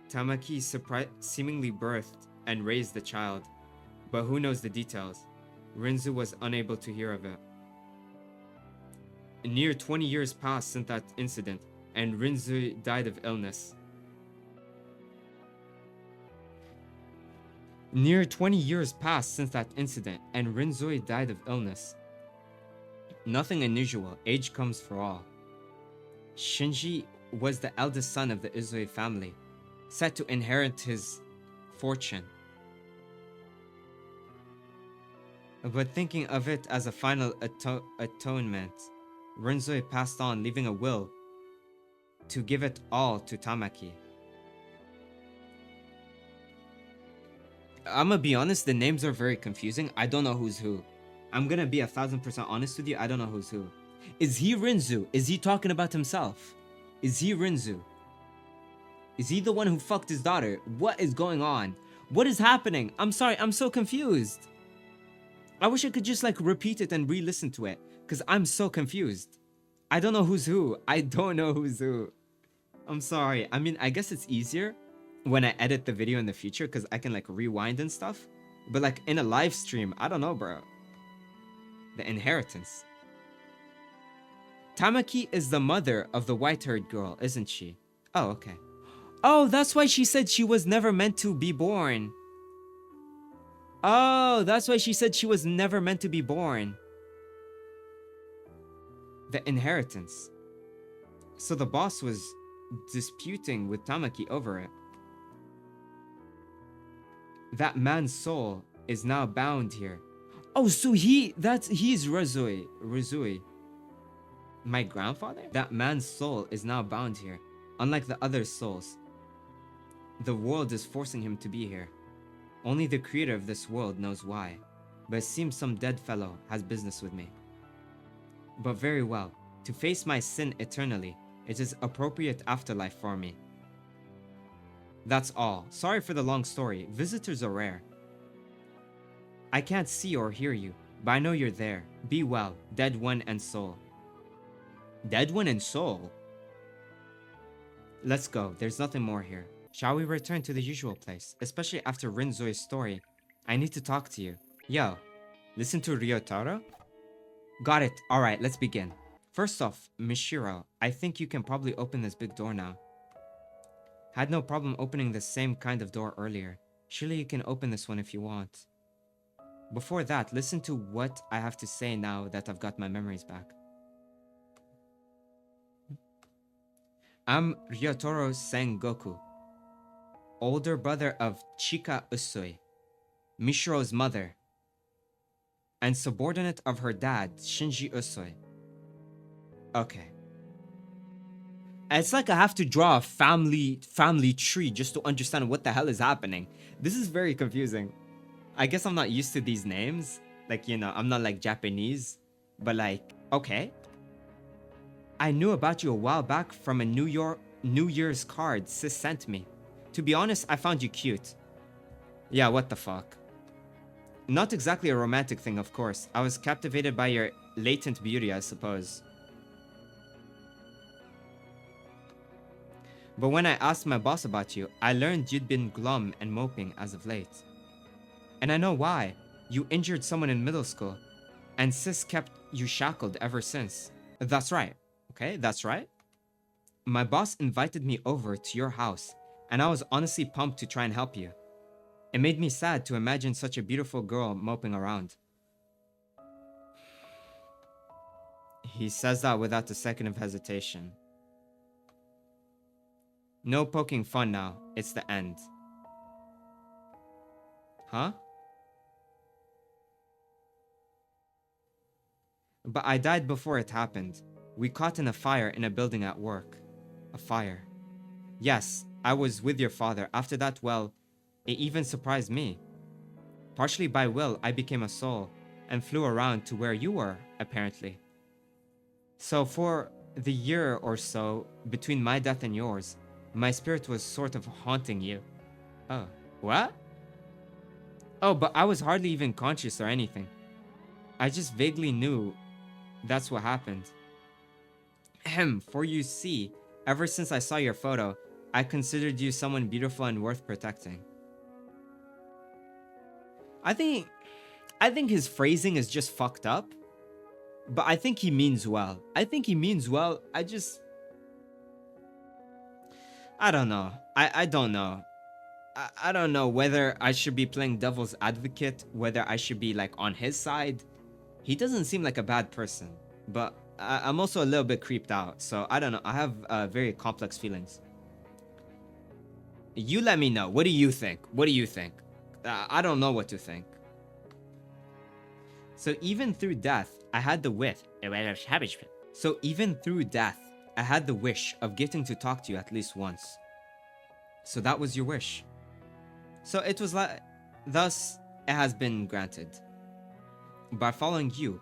Tamaki seemingly birthed and raised the child, but who knows the details? Rinzu was unable to hear of it. Near 20 years passed since that incident, and Rinzu died of illness. Near 20 years passed since that incident, and Rinzoi died of illness. Nothing unusual, age comes for all. Shinji was the eldest son of the Uzui family. set to inherit his fortune. But thinking of it as a final atonement, Renzui passed on, leaving a will to give it all to Tamaki. I'm gonna be honest, the names are very confusing. I don't know who's who. I'm gonna be 1000% honest with you, I don't know who's who. Is he Rinzu? Is he talking about himself? Is he Rinzu? Is he the one who fucked his daughter? What is going on? What is happening? I'm sorry, I'm so confused. I wish I could just like repeat it and re-listen to it, because I'm so confused. I don't know who's who. I don't know who's who. I'm sorry. I mean, I guess it's easier when I edit the video in the future, because I can like rewind and stuff. But like in a live stream, I don't know, bro. The inheritance. Tamaki is the mother of the white-haired girl, isn't she? Oh, okay. Oh, that's why she said she was never meant to be born. Oh, that's why she said she was never meant to be born. The inheritance. So the boss was disputing with Tamaki over it. That man's soul is now bound here. Oh, so he's Rizui. My grandfather? That man's soul is now bound here. Unlike the other souls, the world is forcing him to be here. Only the creator of this world knows why. But it seems some dead fellow has business with me. But very well. To face my sin eternally, it is appropriate afterlife for me. That's all. Sorry for the long story. Visitors are rare. I can't see or hear you, but I know you're there. Be well, dead one and soul. Dead one and soul? Let's go. There's nothing more here. Shall we return to the usual place? Especially after Rinzoi's story. I need to talk to you. Yo, listen to Ryotaro? Got it. Alright, let's begin. First off, Mishiro, I think you can probably open this big door now. Had no problem opening the same kind of door earlier. Surely you can open this one if you want. Before that, listen to what I have to say now that I've got my memories back. I'm Ryotaro Sengoku, older brother of Chika Usui, Mishiro's mother, and subordinate of her dad, Shinji Usui. Okay. It's like I have to draw a family tree just to understand what the hell is happening. This is very confusing. I guess I'm not used to these names. Like, you know, I'm not like Japanese. But like, okay. I knew about you a while back from a New Year's card sis sent me. To be honest, I found you cute. Yeah, what the fuck. Not exactly a romantic thing, of course. I was captivated by your latent beauty, I suppose. But when I asked my boss about you, I learned you'd been glum and moping as of late. And I know why. You injured someone in middle school, and sis kept you shackled ever since. That's right. Okay, that's right. My boss invited me over to your house, and I was honestly pumped to try and help you. It made me sad to imagine such a beautiful girl moping around. He says that without a second of hesitation. No poking fun now. It's the end. Huh? But I died before it happened. We caught in a fire in a building at work. A fire. Yes, I was with your father. After that, well, it even surprised me. Partially by will, I became a soul and flew around to where you were, apparently. So for the year or so between my death and yours, my spirit was sort of haunting you. Oh, what? Oh, but I was hardly even conscious or anything. I just vaguely knew that's what happened. For you see, ever since I saw your photo, I considered you someone beautiful and worth protecting. I think his phrasing is just fucked up. But I think he means well. I don't know. I don't know. I don't know whether I should be playing devil's advocate, whether I should be like on his side. He doesn't seem like a bad person, but I'm also a little bit creeped out. So I don't know. I have very complex feelings. You let me know. What do you think? What do you think? I don't know what to think. So even through death, I had the wish. So even through death, I had the wish of getting to talk to you at least once. So that was your wish. So it was like, thus it has been granted. By following you,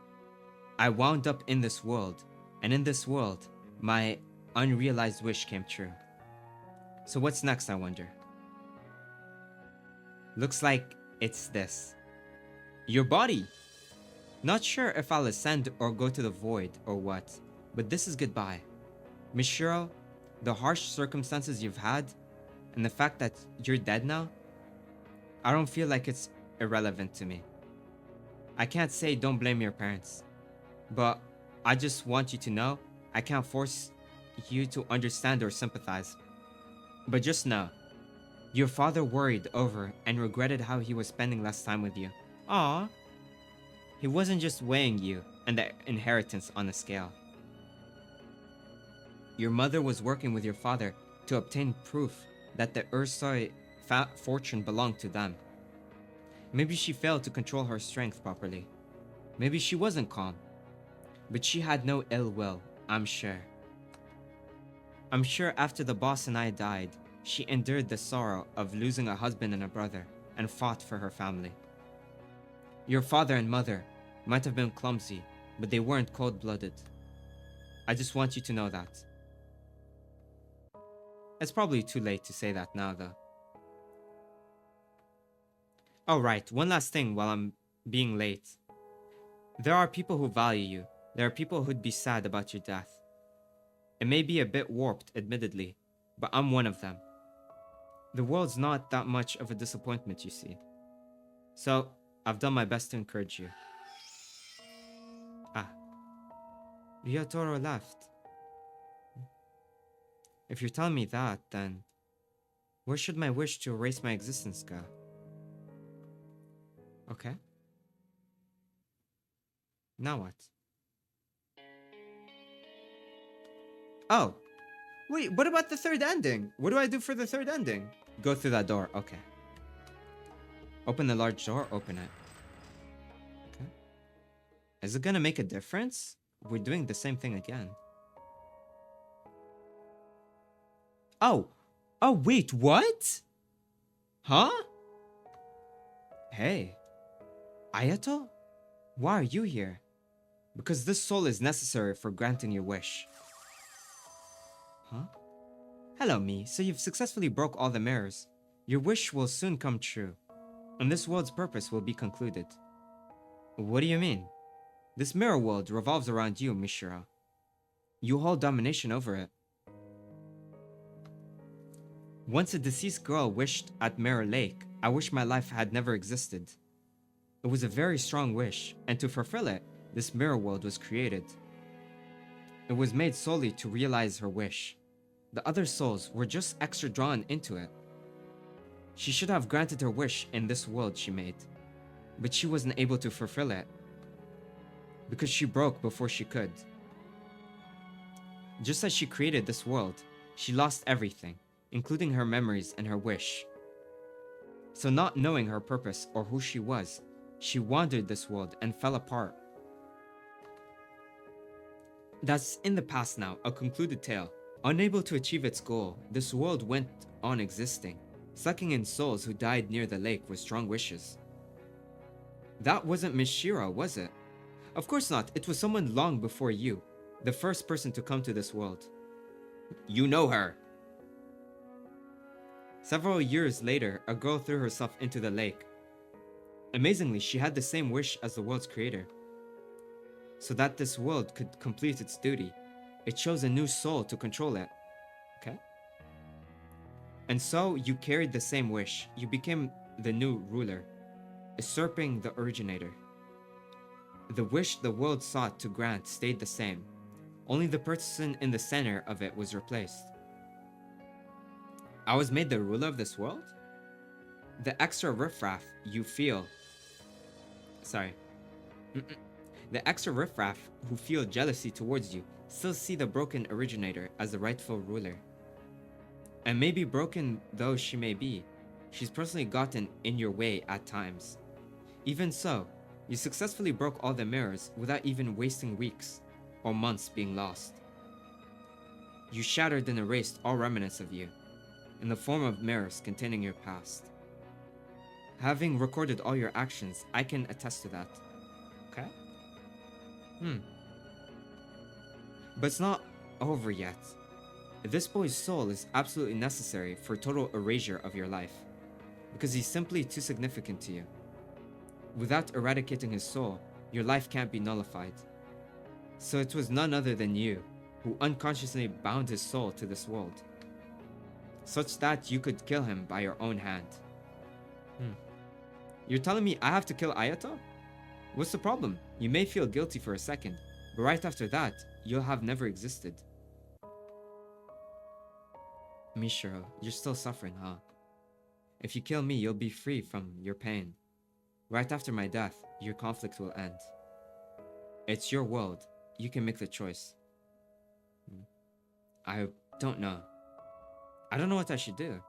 I wound up in this world, and in this world, my unrealized wish came true. So what's next, I wonder? Looks like it's this. Your body. Not sure if I'll ascend or go to the void or what, but this is goodbye. Mishiro, the harsh circumstances you've had, and the fact that you're dead now, I don't feel like it's irrelevant to me. I can't say don't blame your parents, but I just want you to know I can't force you to understand or sympathize. But just know, your father worried over and regretted how he was spending less time with you. Aww. He wasn't just weighing you and the inheritance on a scale. Your mother was working with your father to obtain proof that the Ursoi fortune belonged to them. Maybe she failed to control her strength properly. Maybe she wasn't calm. But she had no ill will, I'm sure. I'm sure after the boss and I died, she endured the sorrow of losing a husband and a brother and fought for her family. Your father and mother might have been clumsy, but they weren't cold-blooded. I just want you to know that. It's probably too late to say that now, though. Oh, right, one last thing while I'm being late. There are people who value you. There are people who'd be sad about your death. It may be a bit warped, admittedly, but I'm one of them. The world's not that much of a disappointment, you see. So, I've done my best to encourage you. Ah. Ryotaro left. If you're telling me that, then where should my wish to erase my existence go? Okay. Now what? Oh. Wait, what about the third ending? What do I do for the third ending? Go through that door. Okay. Open the large door. Open it. Okay. Is it gonna make a difference? We're doing the same thing again. Oh. Oh, wait, what? Huh? Hey. Ayato? Why are you here? Because this soul is necessary for granting your wish. Huh? Hello, me. So you've successfully broke all the mirrors. Your wish will soon come true, and this world's purpose will be concluded. What do you mean? This mirror world revolves around you, Mishiro. You hold domination over it. Once a deceased girl wished at Mirror Lake, I wish my life had never existed. It was a very strong wish, and to fulfill it, this mirror world was created. It was made solely to realize her wish. The other souls were just extra drawn into it. She should have granted her wish in this world she made, but she wasn't able to fulfill it because she broke before she could. Just as she created this world, she lost everything, including her memories and her wish. So not knowing her purpose or who she was, she wandered this world and fell apart. That's in the past now, a concluded tale. Unable to achieve its goal, this world went on existing, sucking in souls who died near the lake with strong wishes. That wasn't Mishiro, was it? Of course not, it was someone long before you, the first person to come to this world. You know her! Several years later, a girl threw herself into the lake. Amazingly, she had the same wish as the world's creator. So that this world could complete its duty, it chose a new soul to control it. Okay? And so you carried the same wish. You became the new ruler, usurping the originator. The wish the world sought to grant stayed the same. Only the person in the center of it was replaced. I was made the ruler of this world? The extra riffraff you feel... The extra riffraff who feel jealousy towards you still see the broken originator as the rightful ruler. And maybe broken though she may be, she's personally gotten in your way at times. Even so, you successfully broke all the mirrors without even wasting weeks or months being lost. You shattered and erased all remnants of you, in the form of mirrors containing your past. Having recorded all your actions, I can attest to that. Okay? But it's not over yet. This boy's soul is absolutely necessary for total erasure of your life, because he's simply too significant to you. Without eradicating his soul, your life can't be nullified. So it was none other than you who unconsciously bound his soul to this world, such that you could kill him by your own hand. You're telling me I have to kill Ayato? What's the problem? You may feel guilty for a second, but right after that, you'll have never existed. Mishiro, you're still suffering, huh? If you kill me, you'll be free from your pain. Right after my death, your conflict will end. It's your world. You can make the choice. I don't know. I don't know what I should do.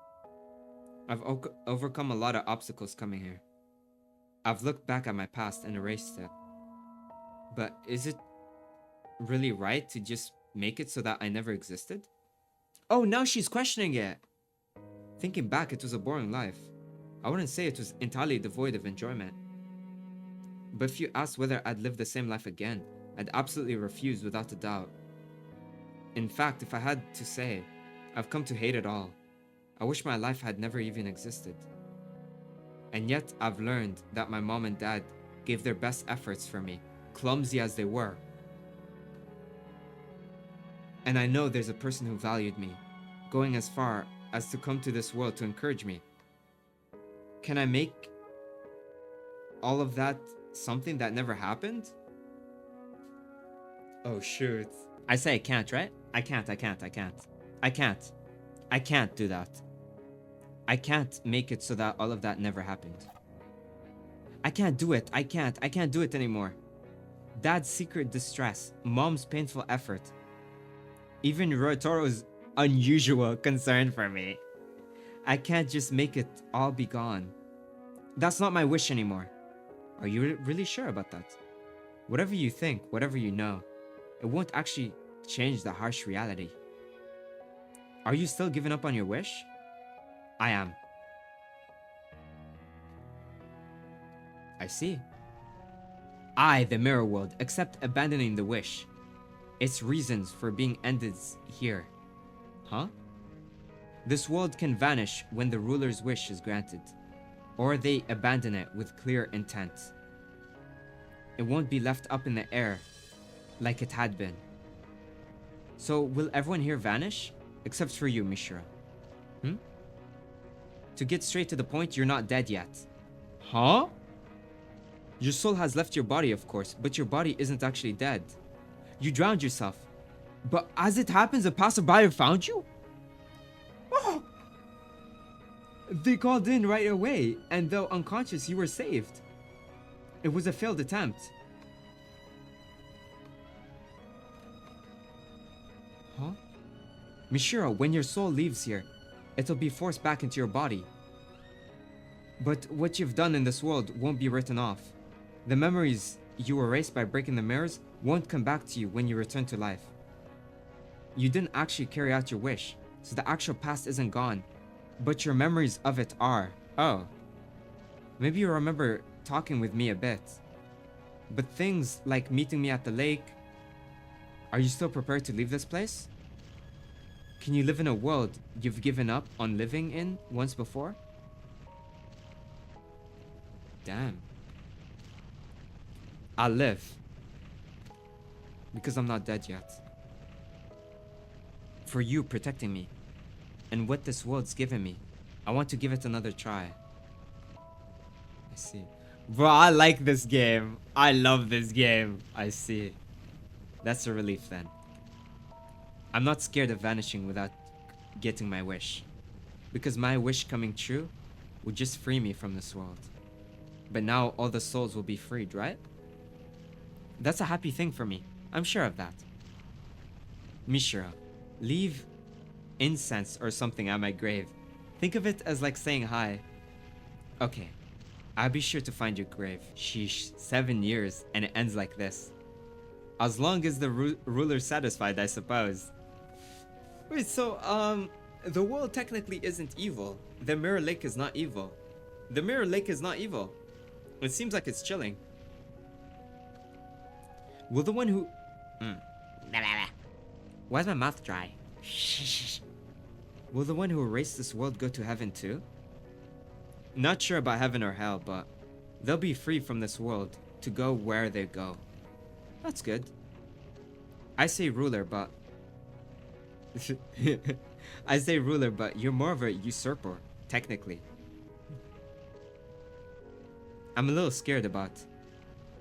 I've overcome a lot of obstacles coming here. I've looked back at my past and erased it. But is it really right to just make it so that I never existed? Oh, now she's questioning it. Thinking back, it was a boring life. I wouldn't say it was entirely devoid of enjoyment. But if you asked whether I'd live the same life again, I'd absolutely refuse without a doubt. In fact, if I had to say, I've come to hate it all. I wish my life had never even existed. And yet, I've learned that my mom and dad gave their best efforts for me, clumsy as they were. And I know there's a person who valued me, going as far as to come to this world to encourage me. Can I make all of that something that never happened? Oh, shoot. I say I can't, right? I can't do that. I can't make it so that all of that never happened. I can't do it. I can't do it anymore. Dad's secret distress, mom's painful effort, even Rotoro's unusual concern for me. I can't just make it all be gone. That's not my wish anymore. Are you really sure about that? Whatever you think, whatever you know, it won't actually change the harsh reality. Are you still giving up on your wish? I am. I see. I, the mirror world, accept abandoning the wish. Its reasons for being ended here. Huh? This world can vanish when the ruler's wish is granted, or they abandon it with clear intent. It won't be left up in the air like it had been. So will everyone here vanish? Except for you, Mishra. To get straight to the point, you're not dead yet. Huh? Your soul has left your body, of course, but your body isn't actually dead. You drowned yourself. But as it happens, a passerby found you? Oh! They called in right away, and though unconscious, you were saved. It was a failed attempt. Huh? Mishiro, when your soul leaves here, it'll be forced back into your body. But what you've done in this world won't be written off. The memories you erased by breaking the mirrors won't come back to you when you return to life. You didn't actually carry out your wish, so the actual past isn't gone, but your memories of it are. Oh. Maybe you remember talking with me a bit. But things like meeting me at the lake... Are you still prepared to leave this place? Can you live in a world you've given up on living in once before? Damn. I'll live. Because I'm not dead yet. For you protecting me. And what this world's given me. I want to give it another try. I see. Bro, I like this game. I love this game. I see. That's a relief then. I'm not scared of vanishing without getting my wish. Because my wish coming true would just free me from this world. But now all the souls will be freed, right? That's a happy thing for me. I'm sure of that. Mishra, leave incense or something at my grave. Think of it as like saying hi. Okay, I'll be sure to find your grave. Sheesh, 7 years and it ends like this. As long as the ruler's satisfied, I suppose. Wait, so, the world technically isn't evil. The Mirror Lake is not evil. The Mirror Lake is not evil. It seems like it's chilling. Will the one who... Why is my mouth dry? Will the one who erased this world go to heaven too? Not sure about heaven or hell, but they'll be free from this world to go where they go. That's good. I say ruler, but... I say ruler, but you're more of a usurper, technically. I'm a little scared about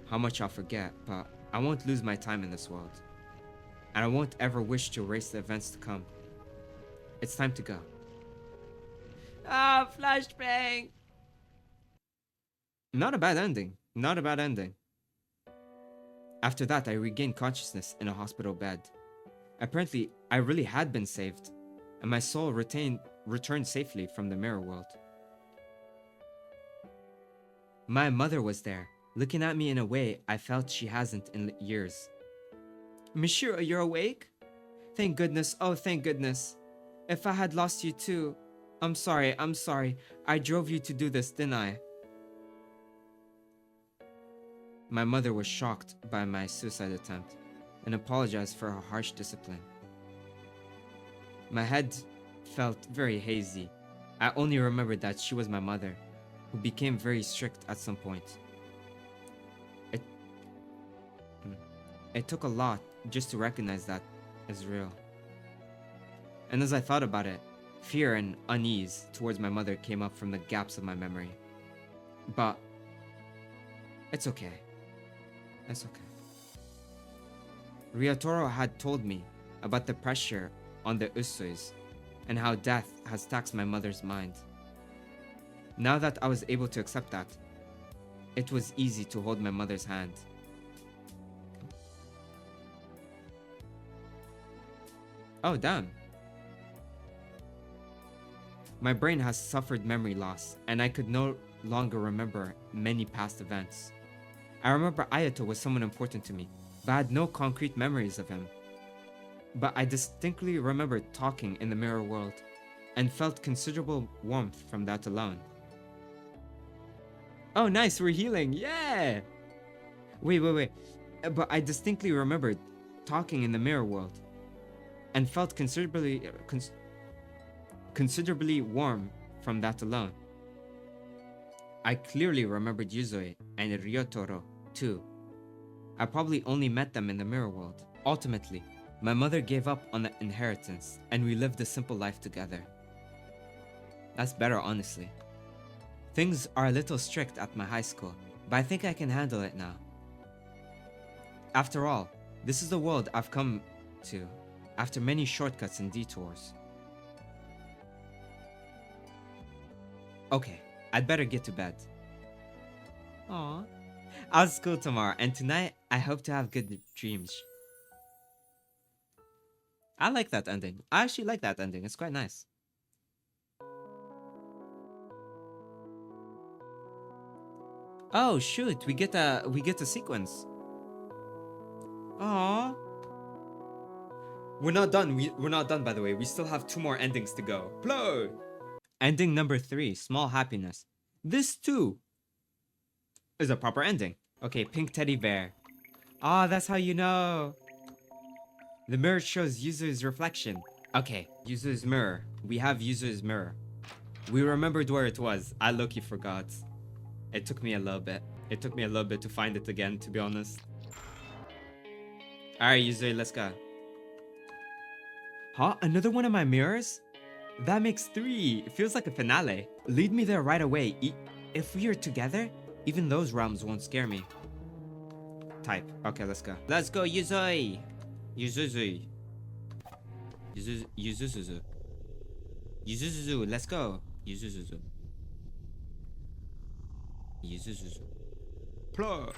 how much I'll forget, but I won't lose my time in this world. And I won't ever wish to erase the events to come. It's time to go. Ah, flashbang! Not a bad ending. Not a bad ending. After that, I regained consciousness in a hospital bed. Apparently, I really had been saved, and my soul returned safely from the mirror world. My mother was there, looking at me in a way I felt she hasn't in years. Monsieur, you're awake? Thank goodness, oh thank goodness. If I had lost you too, I'm sorry. I drove you to do this, didn't I? My mother was shocked by my suicide attempt and apologized for her harsh discipline. My head felt very hazy. I only remembered that she was my mother, who became very strict at some point. It took a lot just to recognize that as real. And as I thought about it, fear and unease towards my mother came up from the gaps of my memory. But it's okay. It's okay. Ryotaro had told me about the pressure on the Usois and how death has taxed my mother's mind. Now that I was able to accept that, it was easy to hold my mother's hand. Oh, damn. My brain has suffered memory loss, and I could no longer remember many past events. I remember Ayato was someone important to me, but I had no concrete memories of him. But I distinctly remember talking in the mirror world, and felt considerable warmth from that alone. Oh nice, we're healing, yeah! Wait. But I distinctly remembered talking in the mirror world, and felt considerably warm from that alone. I clearly remembered Yuzue and Ryotaro too. I probably only met them in the mirror world. Ultimately, my mother gave up on the inheritance and we lived a simple life together. That's better, honestly. Things are a little strict at my high school, but I think I can handle it now. After all, this is the world I've come to after many shortcuts and detours. Okay, I'd better get to bed. Aww. I'll school tomorrow, and tonight I hope to have good dreams. I like that ending. I actually like that ending. It's quite nice. Oh shoot, we get a sequence. Aww. We're not done. We're not done, by the way. We still have 2 more endings to go. Blow! Ending number 3, Small Happiness. This too is a proper ending. Okay, pink teddy bear. Ah, that's how you know. The mirror shows Yuzu's reflection. Okay, Yuzu's mirror. We have Yuzu's mirror. We remembered where it was. I low-key forgot. It took me a little bit. It took me a little bit to find it again, to be honest. Alright, Yuzu, let's go. Huh? Another one of my mirrors? That makes 3. It feels like a finale. Lead me there right away. If we are together, even those realms won't scare me. Type. Okay, let's go. Let's go, Yuzui. Yuzuzu. Yuzuzuzu. Yuzuzuzu. Let's go. Yuzuzuzu. Yuzuzuzu. Plug.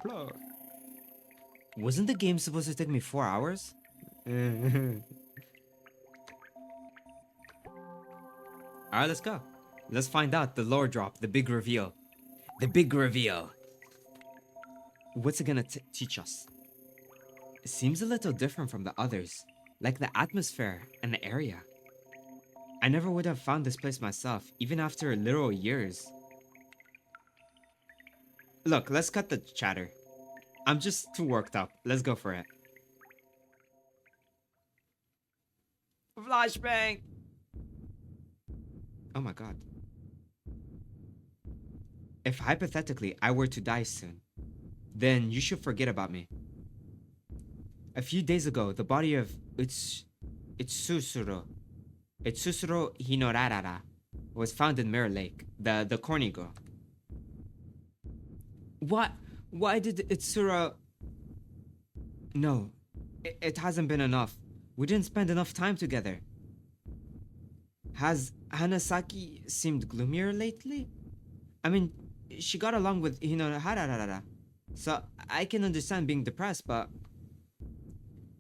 Plug. Wasn't the game supposed to take me 4 hours? Alright, let's go. Let's find out the lore drop, the big reveal. The big reveal. What's it gonna teach us? It seems a little different from the others, like the atmosphere and the area. I never would have found this place myself, even after literal years. Look, let's cut the chatter. I'm just too worked up. Let's go for it. Flashbang! Oh my god. If hypothetically I were to die soon, then you should forget about me. A few days ago, the body of Itsusuro Hinorarara was found in Mirror Lake, the corny girl. What? Why did Itsura... No, it hasn't been enough. We didn't spend enough time together. Has Hanasaki seemed gloomier lately? I mean, she got along with Hinohararara, so I can understand being depressed, but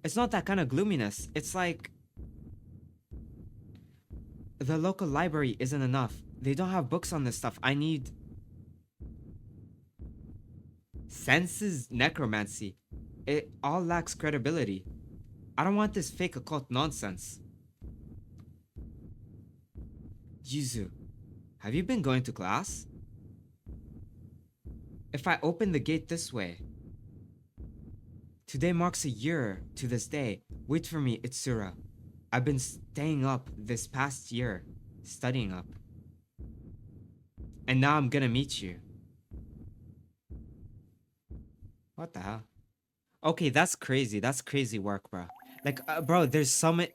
it's not that kind of gloominess. It's like the local library isn't enough. They don't have books on this stuff. I need senses necromancy. It all lacks credibility. I don't want this fake occult nonsense. Yuzu, have you been going to class? If I open the gate this way... Today marks a year to this day. Wait for me, Itsura. I've been staying up this past year, studying up. And now I'm gonna meet you. What the hell? Okay, that's crazy. That's crazy work, bro. Like, bro, there's so many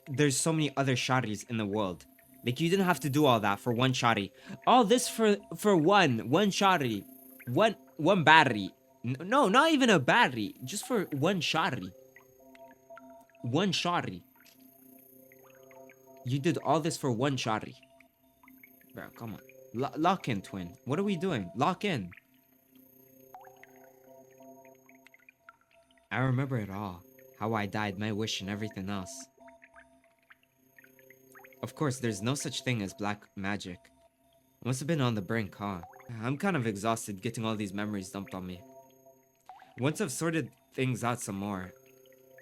other sharis in the world. Like, you didn't have to do all that for one shari. All this for one shari. One battery. No, not even a battery. Just for one shari. One shari. You did all this for one shari. Bro, come on. Lock in, twin. What are we doing? Lock in. I remember it all. How I died, my wish, and everything else. Of course, there's no such thing as black magic. Must have been on the brink, huh? I'm kind of exhausted getting all these memories dumped on me. Once I've sorted things out some more,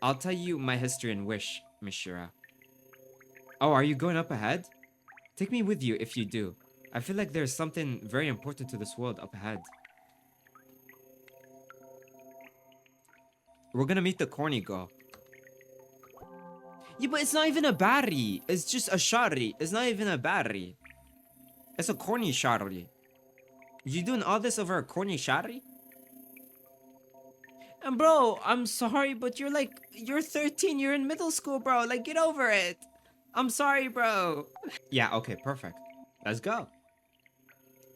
I'll tell you my history and wish, Mishira. Oh, are you going up ahead? Take me with you if you do. I feel like there's something very important to this world up ahead. We're gonna meet the corny girl. Yeah, but it's not even a battery. It's just a shari. It's not even a battery. It's a corny shari. You doing all this over a corny shari? And bro, I'm sorry, but you're 13. You're in middle school, bro. Like, get over it. I'm sorry, bro. Yeah, okay, perfect. Let's go.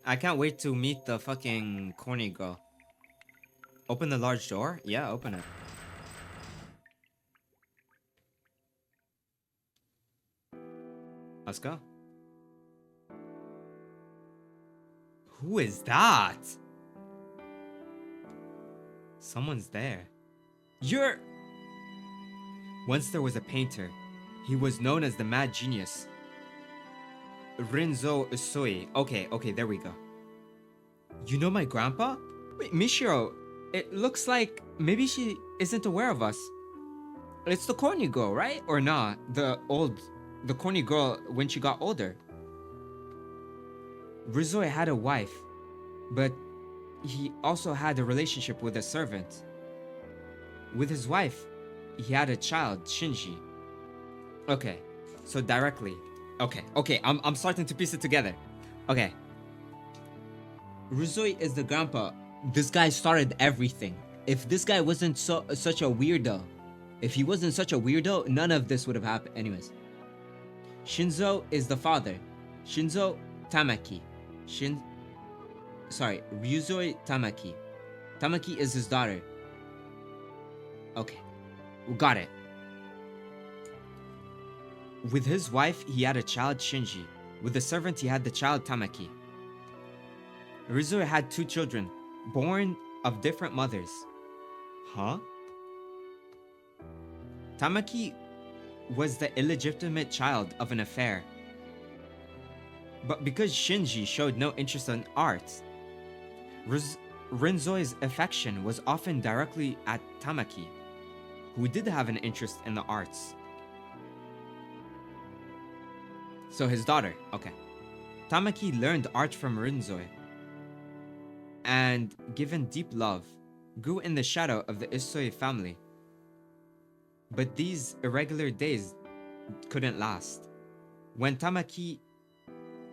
I can't wait to meet the fucking corny girl. Open the large door? Yeah, open it. Let's go. Who is that? Someone's there. You're... Once there was a painter. He was known as the Mad Genius. Rinzo Usui. Okay, there we go. You know my grandpa? Wait, Michiro, it looks like maybe she isn't aware of us. It's the corny girl, right? Or not? The corny girl when she got older. Rizoi had a wife, but he also had a relationship with a servant. With his wife, he had a child, Shinji. Okay, so directly. Okay, I'm starting to piece it together. Okay. Rizoi is the grandpa. This guy started everything. If this guy wasn't such a weirdo, if he wasn't such a weirdo, none of this would have happened. Anyways. Shinzo is the father. Shinzo Tamaki. Ryuzoi Tamaki. Tamaki is his daughter. Okay, we got it. With his wife, he had a child, Shinji. With the servant, he had the child, Tamaki. Ryuzoi had 2 children, born of different mothers. Huh? Tamaki was the illegitimate child of an affair. But because Shinji showed no interest in art, Rinzoi's affection was often directly at Tamaki, who did have an interest in the arts. So his daughter, okay. Tamaki learned art from Rinzoi and, given deep love, grew in the shadow of the Isoi family. But these irregular days couldn't last. When Tamaki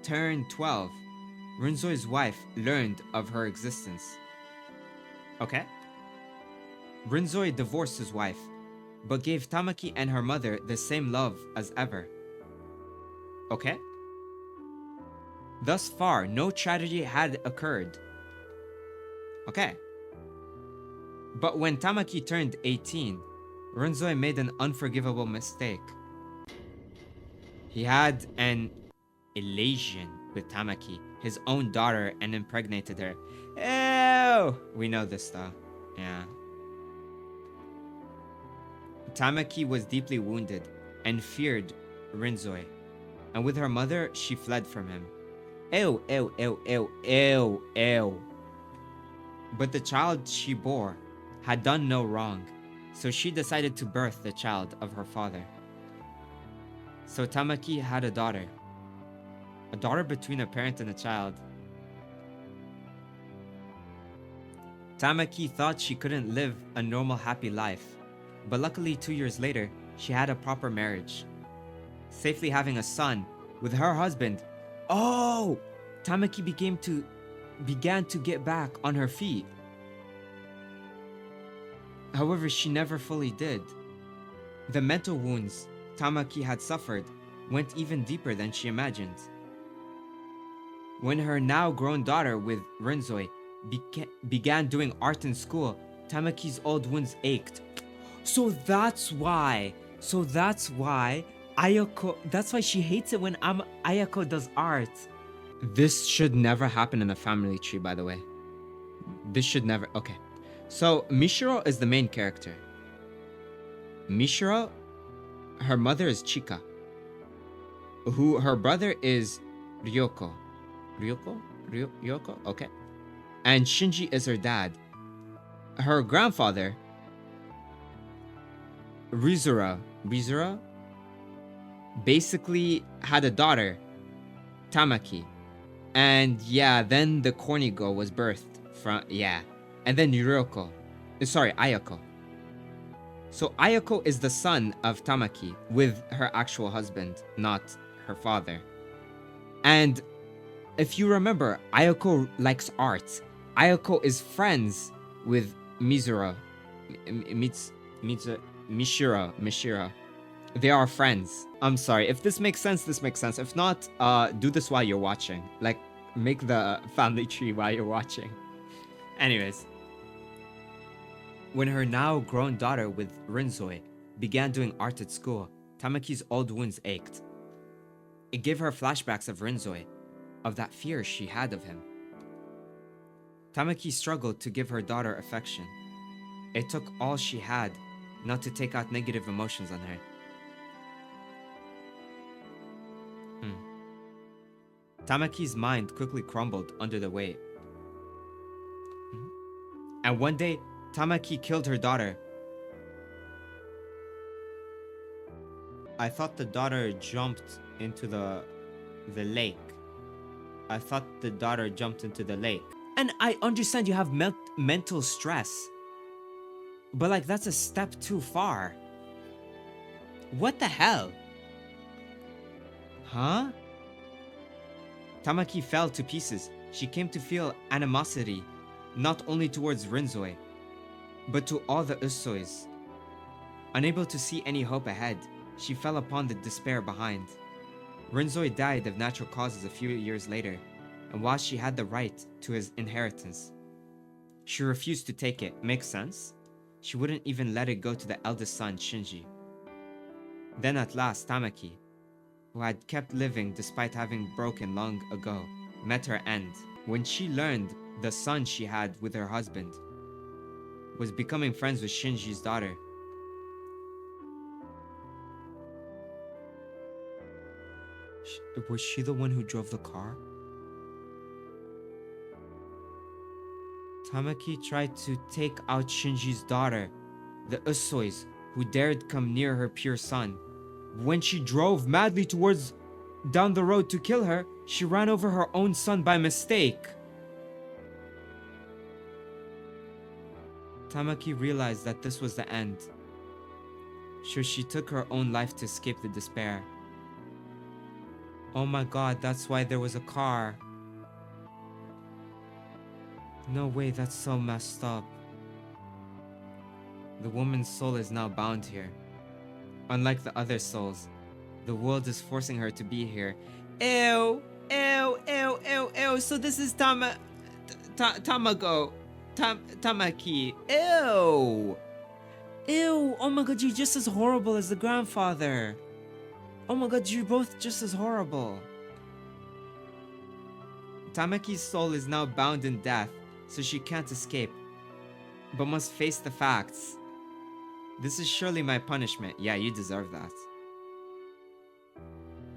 turned 12, Rinzoi's wife learned of her existence. Okay? Rinzoi divorced his wife, but gave Tamaki and her mother the same love as ever. Okay? Thus far, no tragedy had occurred. Okay. But when Tamaki turned 18, Rinzoi made an unforgivable mistake. He had an elation with Tamaki, his own daughter, and impregnated her. Ew! We know this though. Yeah. Tamaki was deeply wounded and feared Rinzoi. And with her mother, she fled from him. Ew, ew, ew, ew, ew, ew. But the child she bore had done no wrong, so she decided to birth the child of her father. So Tamaki had a daughter. A daughter between a parent and a child. Tamaki thought she couldn't live a normal happy life, but luckily 2 years later, she had a proper marriage, safely having a son with her husband. Oh! Tamaki began to get back on her feet. However, she never fully did. The mental wounds Tamaki had suffered went even deeper than she imagined. When her now grown daughter with Rinzoi began doing art in school, Tamaki's old wounds ached. So that's why Ayako, that's why she hates it when Ayako does art. This should never happen in a family tree, by the way. This should never, okay. So Mishiro is the main character. Mishiro, her mother is Chika, who her brother is Ryoko. Ryoko? Okay. And Shinji is her dad. Her grandfather, Rizura, basically had a daughter, Tamaki. And yeah, then the corny girl was birthed from, yeah. And then Ayako. So Ayako is the son of Tamaki with her actual husband, not her father. And if you remember, Ayako likes art. Ayako is friends with Mishiro. They are friends. I'm sorry. If this makes sense, this makes sense. If not, do this while you're watching. Like, make the family tree while you're watching. Anyways. When her now grown daughter with Rinzoi began doing art at school, Tamaki's old wounds ached. It gave her flashbacks of Rinzoi, of that fear she had of him. Tamaki struggled to give her daughter affection. It took all she had not to take out negative emotions on her. Tamaki's mind quickly crumbled under the weight. And one day, Tamaki killed her daughter. I thought the daughter jumped into the lake. I thought the daughter jumped into the lake. And I understand you have mental stress. But like, that's a step too far. What the hell? Huh? Tamaki fell to pieces. She came to feel animosity, not only towards Rinzoi, but to all the Usois. Unable to see any hope ahead, she fell upon the despair behind. Rinzoi died of natural causes a few years later, and while she had the right to his inheritance, she refused to take it. Makes sense? She wouldn't even let it go to the eldest son, Shinji. Then at last, Tamaki, who had kept living despite having broken long ago, met her end when she learned the son she had with her husband was becoming friends with Shinji's daughter. Was she the one who drove the car? Tamaki tried to take out Shinji's daughter, the Usois, who dared come near her pure son. When she drove madly towards down the road to kill her, she ran over her own son by mistake. Tamaki realized that this was the end. So she took her own life to escape the despair. Oh my god, that's why there was a car. No way, that's so messed up. The woman's soul is now bound here. Unlike the other souls, the world is forcing her to be here. Ew! Ew! Ew! Ew! Ew! So this is Tamaki. Ew! Ew! Oh my god, you're just as horrible as the grandfather. Oh my god, you're both just as horrible. Tamaki's soul is now bound in death, so she can't escape, but must face the facts. This is surely my punishment. Yeah, you deserve that.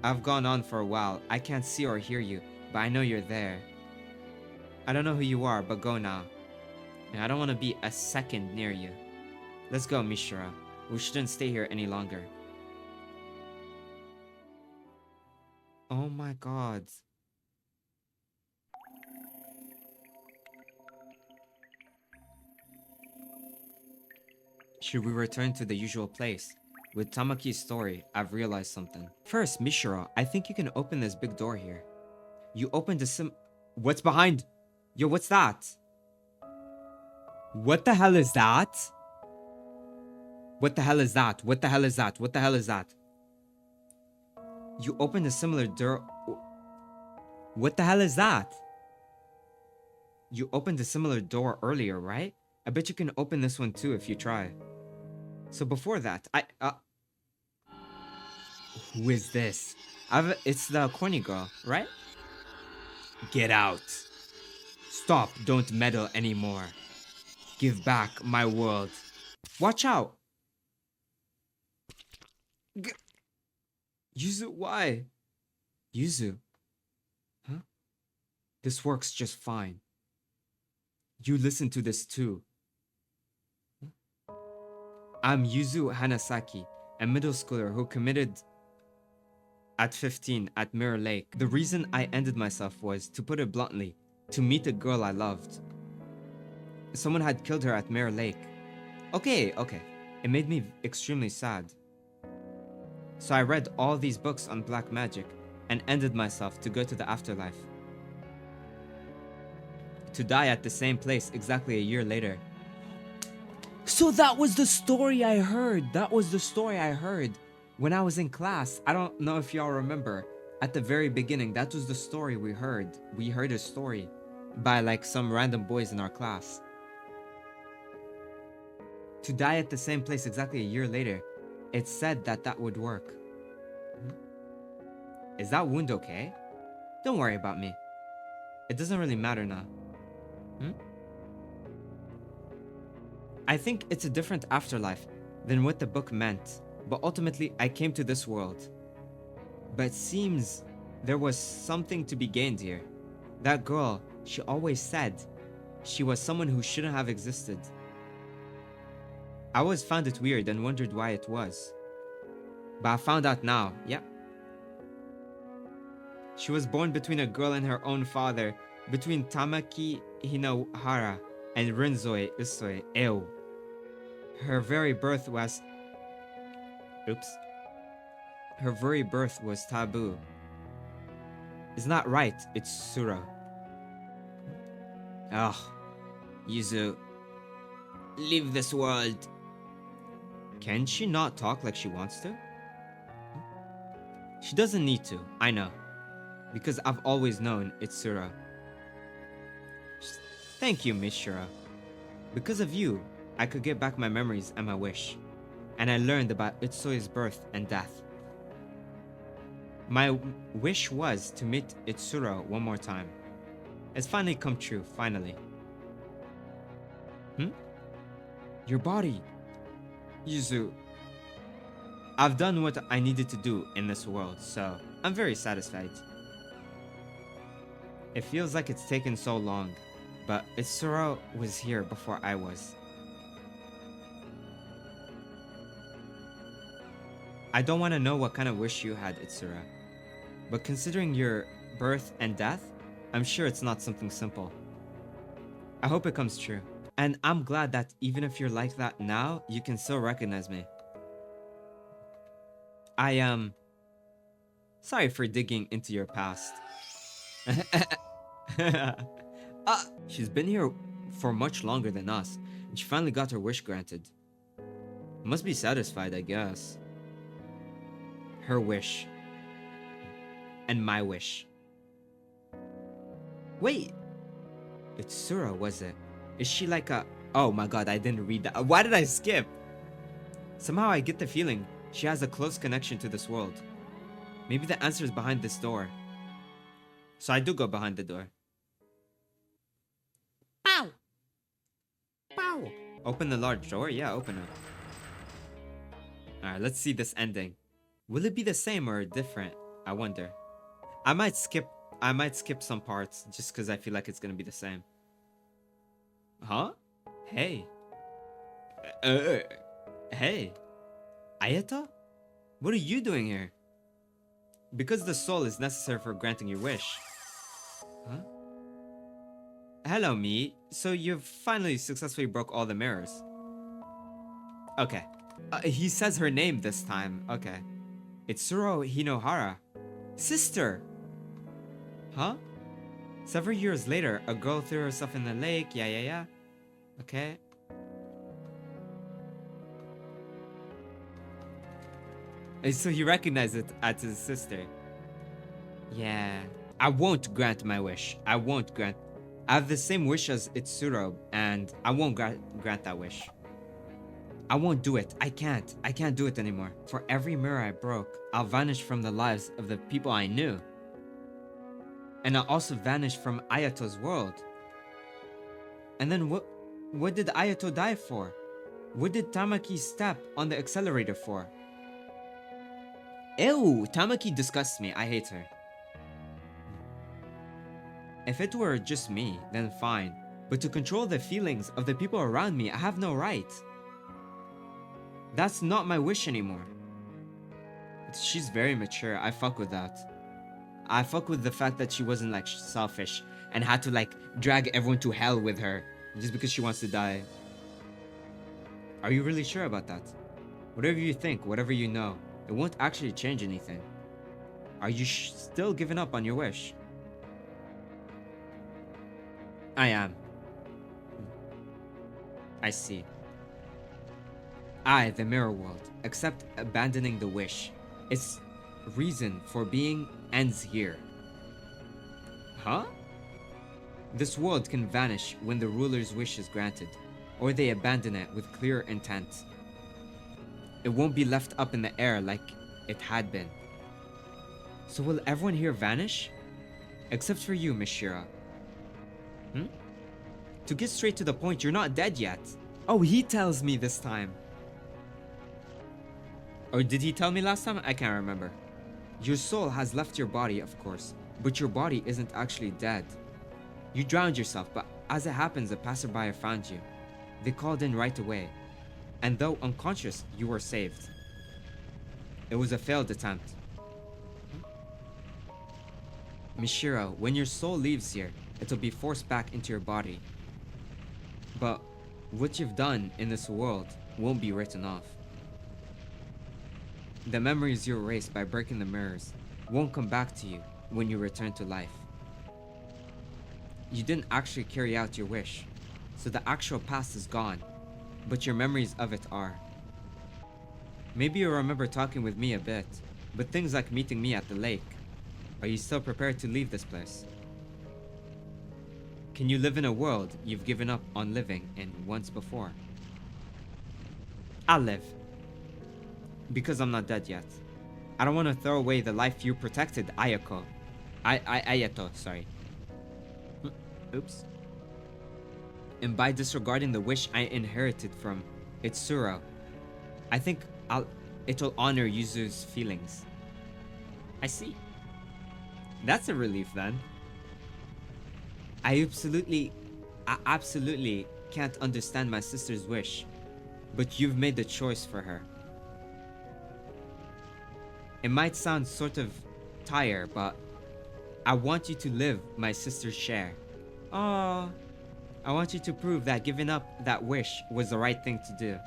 I've gone on for a while. I can't see or hear you, but I know you're there. I don't know who you are, but go now. And I don't want to be a second near you. Let's go, Mishra. We shouldn't stay here any longer. Oh my god. Should we return to the usual place? With Tamaki's story, I've realized something. First, Mishra, I think you can open this big door here. You opened a What's behind? Yo, what's that? What the hell is that? What the hell is that? What the hell is that? What the hell is that? You opened a similar door. What the hell is that? You opened a similar door earlier, right? I bet you can open this one too if you try. So before that, who is this? It's the corny girl, right? Get out. Stop, don't meddle anymore. Give back my world. Watch out. Yuzu, why? Yuzu. Huh? This works just fine. You listen to this too. I'm Yuzu Hanasaki, a middle schooler who committed at 15 at Mirror Lake. The reason I ended myself was, to put it bluntly, to meet a girl I loved. Someone had killed her at Mirror Lake. Okay. It made me extremely sad. So I read all these books on black magic and ended myself to go to the afterlife. To die at the same place exactly a year later. So that was the story I heard. That was the story I heard when I was in class. I don't know if y'all remember. At the very beginning, that was the story we heard. We heard a story by like some random boys in our class. To die at the same place exactly a year later, it said that that would work. Is that wound okay? Don't worry about me. It doesn't really matter now. I think it's a different afterlife than what the book meant, but ultimately I came to this world. But it seems there was something to be gained here. That girl, she always said she was someone who shouldn't have existed. I always found it weird and wondered why it was. But I found out now, yeah. She was born between a girl and her own father, between Tamaki Hinohara and Rinzoi Usoi Eo. Her very birth was... Her very birth was taboo. It's not right, it's Sura. Ugh. Yuzu. Leave this world. Can she not talk like she wants to? She doesn't need to, I know. Because I've always known it's Sura. Thank you, Miss Shura. Because of you, I could get back my memories and my wish. And I learned about Utsui's birth and death. My wish was to meet Itsura one more time. It's finally come true, finally. Your body. Yuzu. I've done what I needed to do in this world, so I'm very satisfied. It feels like it's taken so long, but Itsura was here before I was. I don't want to know what kind of wish you had, Itsura, but considering your birth and death, I'm sure it's not something simple. I hope it comes true. And I'm glad that even if you're like that now, you can still recognize me. I am sorry for digging into your past. She's been here for much longer than us, and she finally got her wish granted. Must be satisfied, I guess. Her wish. And my wish. Wait. It's Sura, was it? Is she like a... Oh my god, I didn't read that. Why did I skip? Somehow I get the feeling she has a close connection to this world. Maybe the answer is behind this door. So I do go behind the door. Pow! Pow! Open the large door? Yeah, open it. Alright, let's see this ending. Will it be the same or different? I wonder. I might skip some parts just because I feel like it's gonna be the same. Huh? Hey. Hey. Ayata? What are you doing here? Because the soul is necessary for granting your wish. Huh? Hello, me. So you've finally successfully broke all the mirrors. Okay. He says her name this time. Okay. It's Tsuro Hinohara. Sister! Huh? Several years later, a girl threw herself in the lake. Yeah. Okay. So he recognized it as his sister. Yeah. I won't grant my wish. I have the same wish as Itsuro, and I won't grant that wish. I won't do it. I can't do it anymore. For every mirror I broke, I'll vanish from the lives of the people I knew. And I'll also vanish from Ayato's world. And then what did Ayato die for? What did Tamaki step on the accelerator for? Ew, Tamaki disgusts me. I hate her. If it were just me, then fine. But to control the feelings of the people around me, I have no right. That's not my wish anymore. She's very mature. I fuck with that. I fuck with the fact that she wasn't like selfish and had to like drag everyone to hell with her just because she wants to die. Are you really sure about that? Whatever you think, whatever you know, it won't actually change anything. Are you still giving up on your wish? I am. I see. I, the mirror world, accept abandoning the wish. Its reason for being ends here. Huh? This world can vanish when the ruler's wish is granted, or they abandon it with clear intent. It won't be left up in the air like it had been. So will everyone here vanish? Except for you, Mishira. To get straight to the point, you're not dead yet. Oh, he tells me this time. Or did he tell me last time? I can't remember. Your soul has left your body, of course, but your body isn't actually dead. You drowned yourself, but as it happens, a passerby found you. They called in right away, and though unconscious, you were saved. It was a failed attempt. Mishiro, when your soul leaves here, it'll be forced back into your body. But what you've done in this world won't be written off. The memories you erased by breaking the mirrors won't come back to you when you return to life. You didn't actually carry out your wish, so the actual past is gone, but your memories of it are. Maybe you remember talking with me a bit, but things like meeting me at the lake. Are you still prepared to leave this place? Can you live in a world you've given up on living in once before? I'll live. Because I'm not dead yet. I don't want to throw away the life you protected, Ayako. Ayato, sorry. Oops. And by disregarding the wish I inherited from Itsuro, I think it'll honor Yuzu's feelings. I see. That's a relief then. I absolutely can't understand my sister's wish, but you've made the choice for her. It might sound sort of tired, but I want you to live my sister's share. Oh, I want you to prove that giving up that wish was the right thing to do.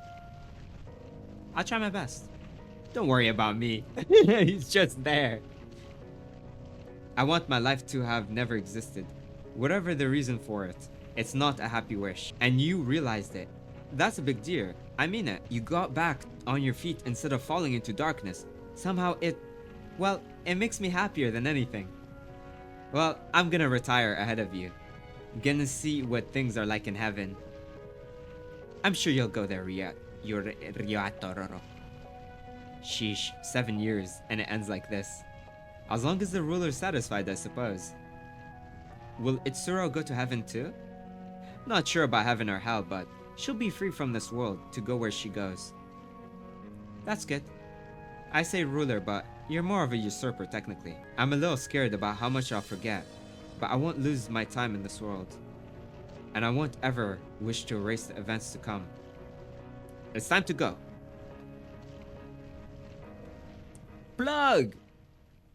I'll try my best. Don't worry about me. He's just there. I want my life to have never existed. Whatever the reason for it, it's not a happy wish. And you realized it. That's a big deal. I mean it. You got back on your feet instead of falling into darkness. Somehow it makes me happier than anything. Well, I'm gonna retire ahead of you. Gonna see what things are like in heaven. I'm sure you'll go there, Ryatororo. Sheesh, 7 years and it ends like this. As long as the ruler's satisfied, I suppose. Will Itsuro go to heaven too? Not sure about heaven or hell, but she'll be free from this world to go where she goes. That's good. I say ruler, but you're more of a usurper technically. I'm a little scared about how much I'll forget, but I won't lose my time in this world. And I won't ever wish to erase the events to come. It's time to go. Plug!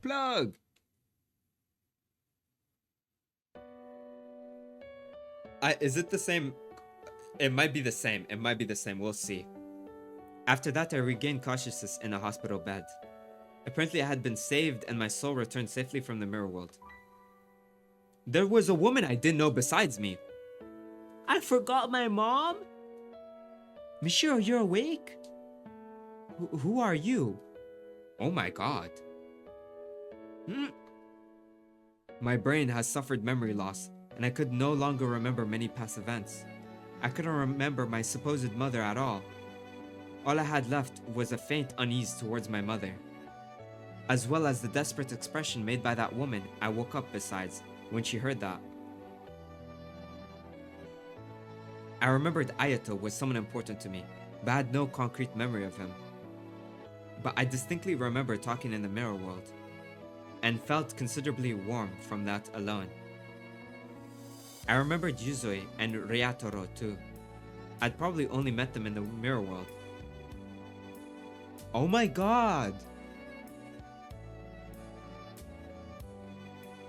Plug! Is it the same? It might be the same. It might be the same. We'll see. After that, I regained consciousness in a hospital bed. Apparently, I had been saved and my soul returned safely from the mirror world. There was a woman I didn't know besides me. I forgot my mom? Mishiro, you're awake? Who are you? Oh my god. My brain has suffered memory loss, and I could no longer remember many past events. I couldn't remember my supposed mother at all. All I had left was a faint unease towards my mother, as well as the desperate expression made by that woman I woke up besides when she heard that. I remembered Ayato was someone important to me, but I had no concrete memory of him. But I distinctly remember talking in the mirror world, and felt considerably warm from that alone. I remembered Yuzui and Ryatoro too. I'd probably only met them in the mirror world. Oh my god!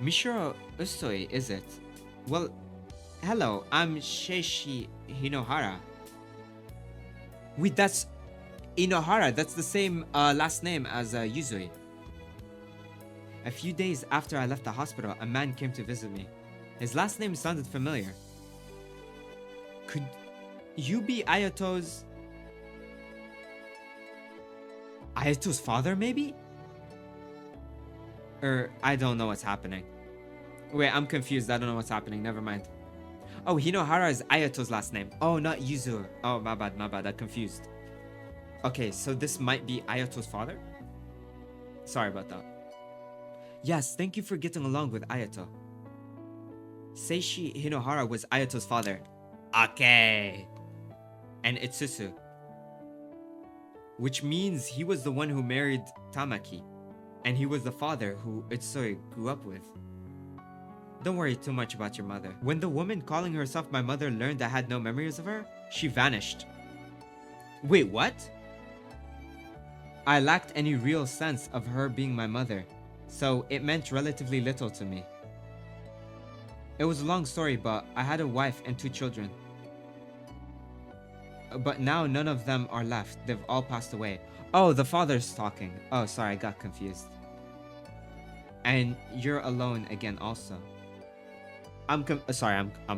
Mishiro Usui, is it? Well, hello, I'm Sheishi Hinohara. Wait, that's Inohara, that's the same last name as Yuzui. A few days after I left the hospital, a man came to visit me. His last name sounded familiar. Could you be Ayato's father, maybe? I don't know what's happening. Wait, I'm confused. I don't know what's happening. Never mind. Oh, Hinohara is Ayato's last name. Oh, not Yuzu. Oh, my bad. I'm confused. Okay, so this might be Ayato's father? Sorry about that. Yes, thank you for getting along with Ayato. Seishi Hinohara was Ayato's father. Okay. And Itsusu. Which means he was the one who married Tamaki. And he was the father who Itsui grew up with. Don't worry too much about your mother. When the woman calling herself my mother learned I had no memories of her, she vanished. Wait, what? I lacked any real sense of her being my mother, so it meant relatively little to me. It was a long story, but I had a wife and 2 children. But now none of them are left. They've all passed away. Oh, the father's talking. Oh, sorry, I got confused. And you're alone again also. I'm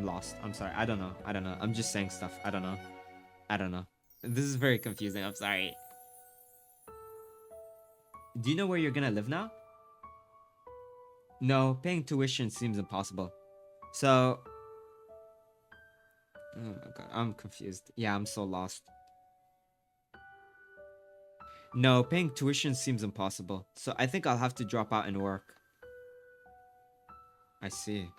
lost. I'm sorry. I don't know. I'm just saying stuff. I don't know. This is very confusing. I'm sorry. Do you know where you're gonna live now? No, paying tuition seems impossible. So... Oh my god, I'm confused. Yeah, I'm so lost. No, paying tuition seems impossible. So I think I'll have to drop out and work. I see.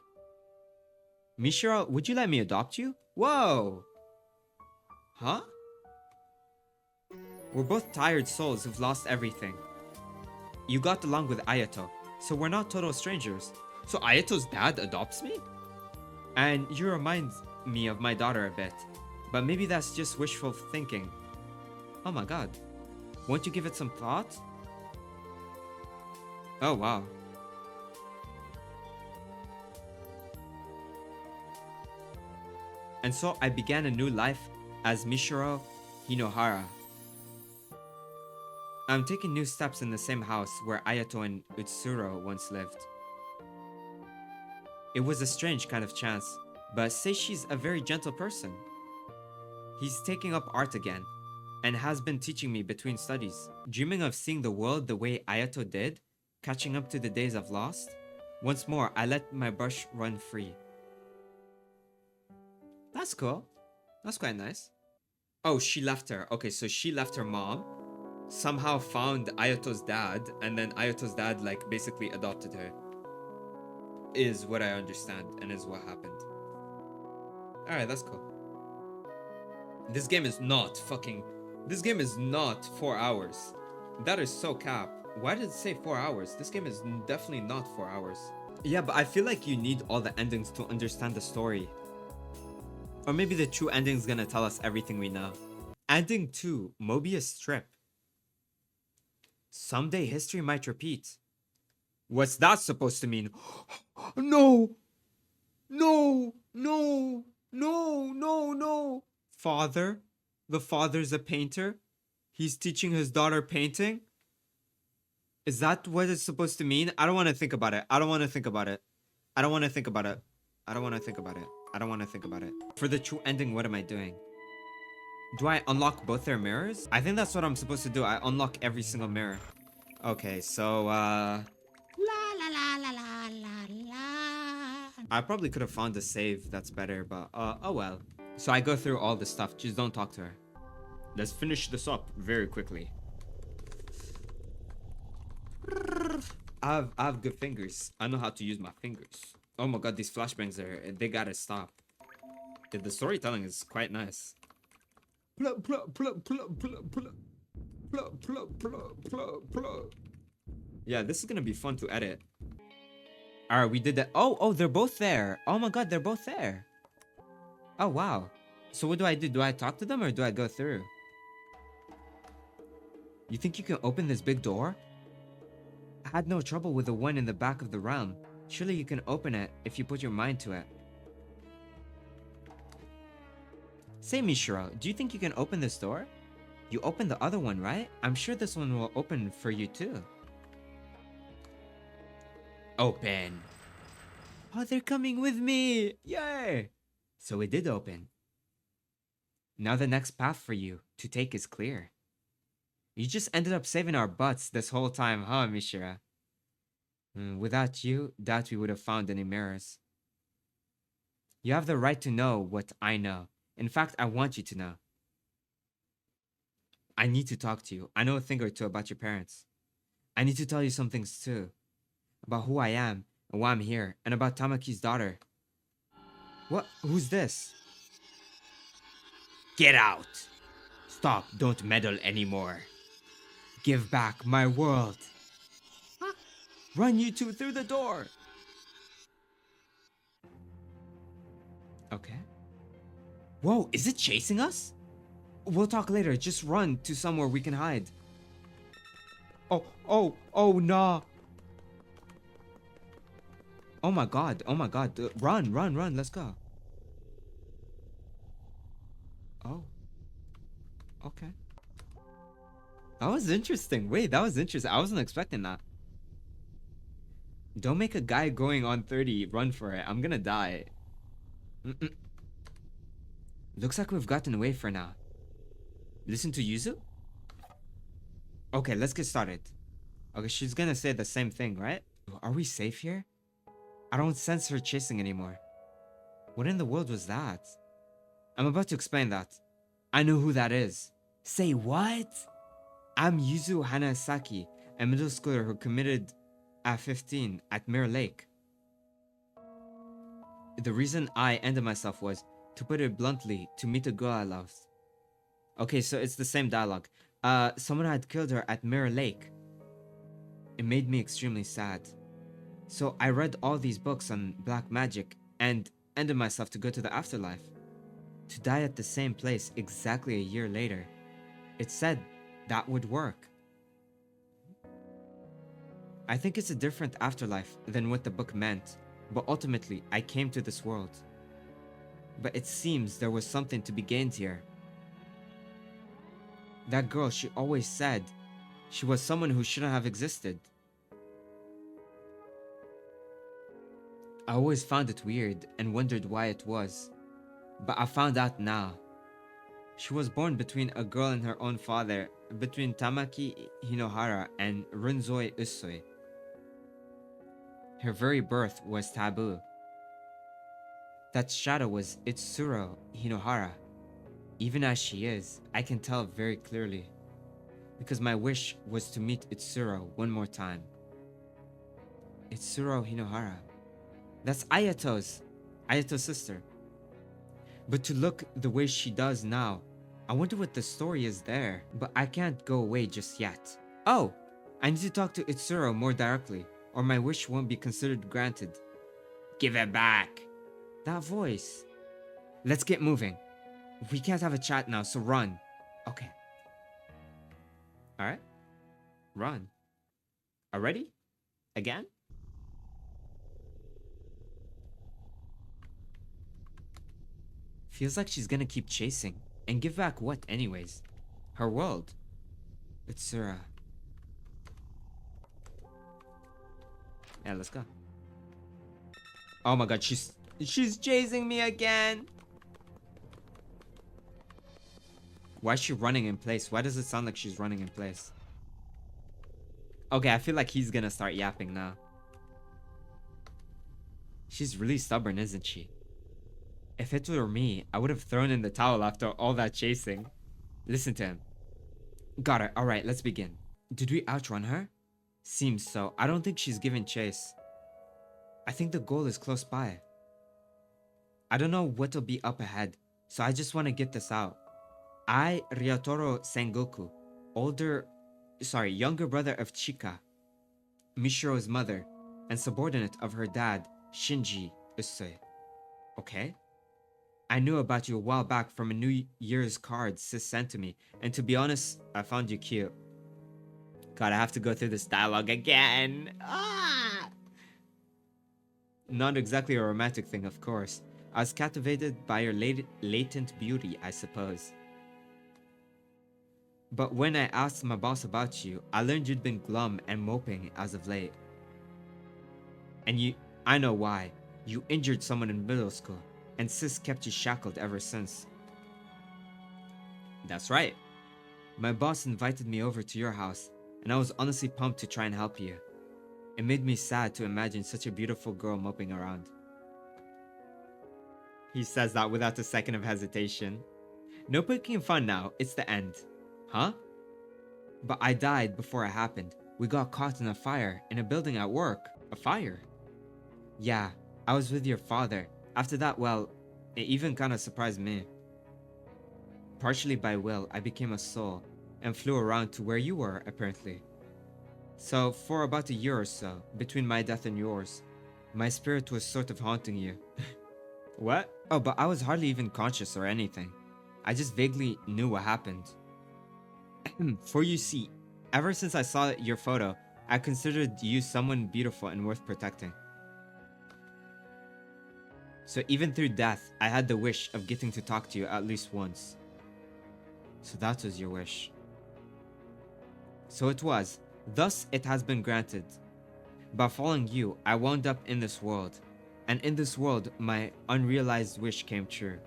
Mishiro, would you let me adopt you? Whoa! Huh? We're both tired souls who've lost everything. You got along with Ayato. So we're not total strangers. So Ayato's dad adopts me? And you remind me of my daughter a bit. But maybe that's just wishful thinking. Oh my god. Won't you give it some thought? Oh wow. And so I began a new life as Mishiro Hinohara. I'm taking new steps in the same house where Ayato and Utsuro once lived. It was a strange kind of chance, but Seishi's a very gentle person. He's taking up art again, and has been teaching me between studies. Dreaming of seeing the world the way Ayato did, catching up to the days I've lost. Once more, I let my brush run free. That's cool. That's quite nice. Oh, she left her. Okay, so she left her mom, somehow found Ayato's dad, and then Ayato's dad like basically adopted her. Is what I understand, and is what happened. Alright, that's cool. This game is not 4 hours. That is so cap. Why did it say 4 hours? This game is definitely not 4 hours. Yeah, but I feel like you need all the endings to understand the story. Or maybe the true ending's gonna tell us everything we know. Ending 2, Mobius Strip. Someday history might repeat. What's that supposed to mean? No! No! No! No! No! No! Father? The father's a painter? He's teaching his daughter painting? Is that what it's supposed to mean? I don't want to think about it. I don't want to think about it. I don't want to think about it. I don't want to think about it. I don't want to think about it. For the true ending, what am I doing? Do I unlock both their mirrors? I think that's what I'm supposed to do. I unlock every single mirror. Okay, so, La la la la la la la. I probably could have found a save that's better, but, oh well. So I go through all this stuff. Just don't talk to her. Let's finish this up very quickly. I have good fingers. I know how to use my fingers. Oh my god, these flashbangs they gotta stop. The storytelling is quite nice. Yeah, this is gonna be fun to edit. Alright, we did that. Oh, they're both there. Oh my god, they're both there. Oh wow. So what do I do? Do I talk to them or do I go through? You think you can open this big door? I had no trouble with the one in the back of the realm. Surely you can open it if you put your mind to it. Say, Mishiro, do you think you can open this door? You opened the other one, right? I'm sure this one will open for you too. Open. Oh, they're coming with me! Yay! So it did open. Now the next path for you to take is clear. You just ended up saving our butts this whole time, huh, Mishira? Without you, doubt we would have found any mirrors. You have the right to know what I know. In fact, I want you to know. I need to talk to you. I know a thing or two about your parents. I need to tell you some things too. About who I am and why I'm here, and about Tamaki's daughter. What? Who's this? Get out! Stop, don't meddle anymore. Give back my world. Huh? Run, you two, through the door! Okay. Whoa, is it chasing us? We'll talk later, just run to somewhere we can hide. Oh, nah. Oh my god, run, let's go. Oh. Okay. That was interesting. Wait, that was interesting. I wasn't expecting that. Don't make a guy going on 30 run for it. I'm gonna die. Looks like we've gotten away for now. Listen to Yuzu? Okay, let's get started. Okay, she's gonna say the same thing, right? Are we safe here? I don't sense her chasing anymore. What in the world was that? I'm about to explain that. I know who that is. Say what? I'm Yuzu Hanasaki, a middle schooler who committed at 15 at Mirror Lake. The reason I ended myself was, to put it bluntly, to meet a girl I loved. Okay, so it's the same dialogue. Someone had killed her at Mirror Lake. It made me extremely sad. So I read all these books on black magic and ended myself to go to the afterlife, to die at the same place exactly a year later. It said that would work. I think it's a different afterlife than what the book meant, but ultimately I came to this world. But it seems there was something to be gained here. That girl, she always said she was someone who shouldn't have existed. I always found it weird and wondered why it was, but I found out now. She was born between a girl and her own father, between Tamaki Hinohara and Runzoi Usui. Her very birth was taboo. That shadow was Itsuro Hinohara. Even as she is, I can tell very clearly, because my wish was to meet Itsuro one more time. Itsuro Hinohara. That's Ayato's sister. But to look the way she does now, I wonder what the story is there. But I can't go away just yet. Oh, I need to talk to Itsuro more directly, or my wish won't be considered granted. Give it back. That voice. Let's get moving. We can't have a chat now, so run. Okay. Alright. Run. Already? Again? Feels like she's gonna keep chasing. And give back what anyways? Her world. It's Yeah, let's go. Oh my god, she's chasing me again. Why is she running in place? Why does it sound like she's running in place? Okay, I feel like he's gonna start yapping now. She's really stubborn, isn't she? If it were me, I would have thrown in the towel after all that chasing. Listen to him. Got her. Alright, let's begin. Did we outrun her? Seems so. I don't think she's giving chase. I think the goal is close by. I don't know what'll be up ahead, so I just want to get this out. I, Ryotaro Sengoku, younger brother of Chika, Mishiro's mother, and subordinate of her dad, Shinji Usui. Okay? I knew about you a while back from a New Year's card sis sent to me, and to be honest, I found you cute. God, I have to go through this dialogue again. Ah! Not exactly a romantic thing, of course. I was captivated by your latent beauty, I suppose. But when I asked my boss about you, I learned you'd been glum and moping as of late. And I know why. You injured someone in middle school, and sis kept you shackled ever since. That's right. My boss invited me over to your house, and I was honestly pumped to try and help you. It made me sad to imagine such a beautiful girl moping around. He says that without a second of hesitation. No poking fun now, it's the end. Huh? But I died before it happened. We got caught in a fire in a building at work. A fire? Yeah, I was with your father. After that, well, it even kinda surprised me. Partially by will, I became a soul and flew around to where you were, apparently. So, for about a year or so, between my death and yours, my spirit was sort of haunting you. What? Oh, but I was hardly even conscious or anything. I just vaguely knew what happened. For you see, ever since I saw your photo, I considered you someone beautiful and worth protecting. So even through death, I had the wish of getting to talk to you at least once. So that was your wish. So it was. Thus it has been granted. By following you, I wound up in this world. And in this world, my unrealized wish came true.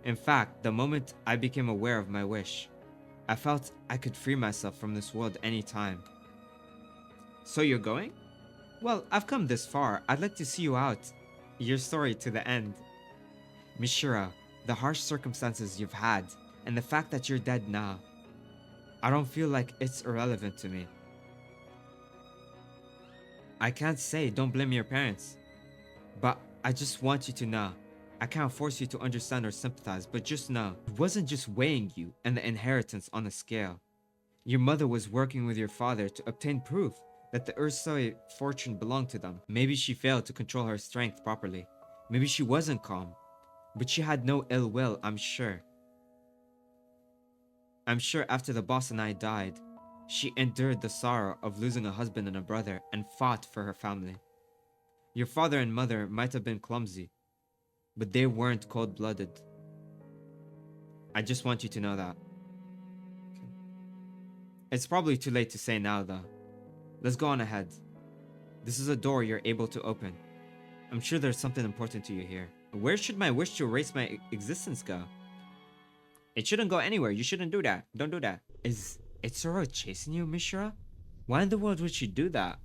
In fact, the moment I became aware of my wish, I felt I could free myself from this world anytime. So you're going? Well, I've come this far. I'd like to see you out. Your story to the end. Mishiro, the harsh circumstances you've had, and the fact that you're dead now, I don't feel like it's irrelevant to me. I can't say don't blame your parents, but I just want you to know. I can't force you to understand or sympathize, but just know, it wasn't just weighing you and the inheritance on a scale. Your mother was working with your father to obtain proof that the Ursoi fortune belonged to them. Maybe she failed to control her strength properly. Maybe she wasn't calm. But she had no ill will, I'm sure. I'm sure after the boss and I died, she endured the sorrow of losing a husband and a brother and fought for her family. Your father and mother might have been clumsy, but they weren't cold-blooded. I just want you to know that. It's probably too late to say now, though. Let's go on ahead. This is a door you're able to open. I'm sure there's something important to you here. Where should my wish to erase my existence go? It shouldn't go anywhere. You shouldn't do that. Don't do that. Is Itsuro chasing you, Mishra? Why in the world would she do that?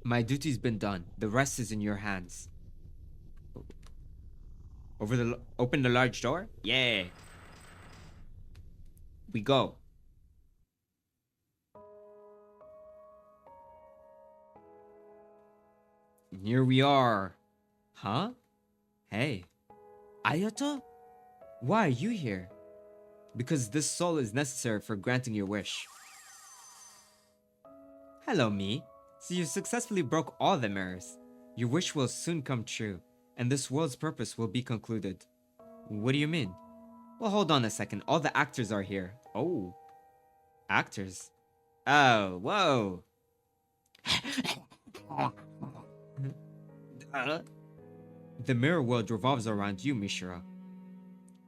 My duty's been done. The rest is in your hands. Open the large door? Yeah. We go. Here we are. Huh? Hey. Ayato? Why are you here? Because this soul is necessary for granting your wish. Hello, me. So you successfully broke all the mirrors. Your wish will soon come true, and this world's purpose will be concluded. What do you mean? Well, hold on a second. All the actors are here. Oh. Actors? Oh, whoa. The mirror world revolves around you, Mishra.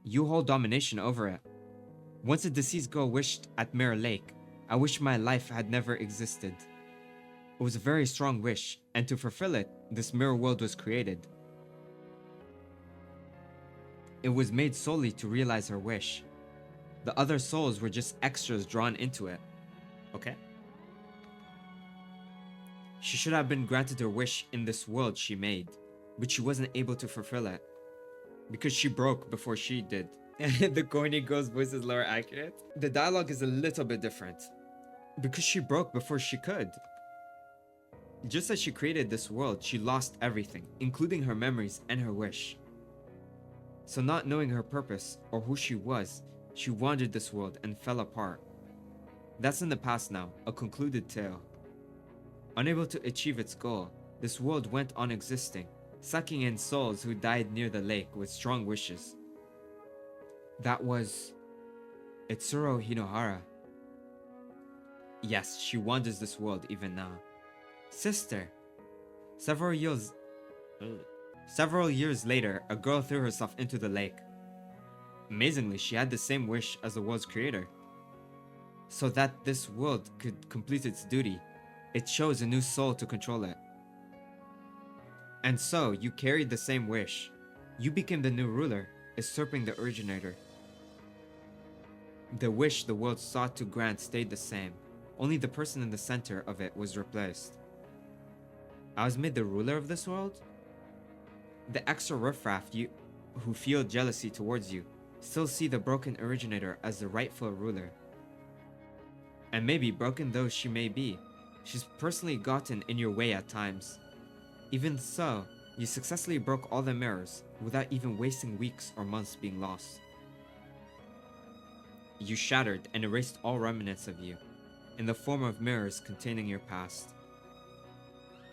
You hold domination over it. Once a deceased girl wished at Mirror Lake, I wish my life had never existed. It was a very strong wish, and to fulfill it, this mirror world was created. It was made solely to realize her wish. The other souls were just extras drawn into it. Okay? She should have been granted her wish in this world she made, but she wasn't able to fulfill it. Because she broke before she did. The corny girl's voice is lower accurate. The dialogue is a little bit different. Because she broke before she could. Just as she created this world, she lost everything, including her memories and her wish. So not knowing her purpose or who she was, she wandered this world and fell apart. That's in the past now, a concluded tale. Unable to achieve its goal, this world went on existing, sucking in souls who died near the lake with strong wishes. That was Itsuro Hinohara. Yes, she wanders this world even now. Sister! Several years later, a girl threw herself into the lake. Amazingly, she had the same wish as the world's creator. So that this world could complete its duty, it chose a new soul to control it. And so, you carried the same wish. You became the new ruler, usurping the originator. The wish the world sought to grant stayed the same, only the person in the center of it was replaced. I was made the ruler of this world? The extra riffraff who feel jealousy towards you still see the broken originator as the rightful ruler. And maybe broken though she may be, she's personally gotten in your way at times. Even so, you successfully broke all the mirrors without even wasting weeks or months being lost. You shattered and erased all remnants of you, in the form of mirrors containing your past.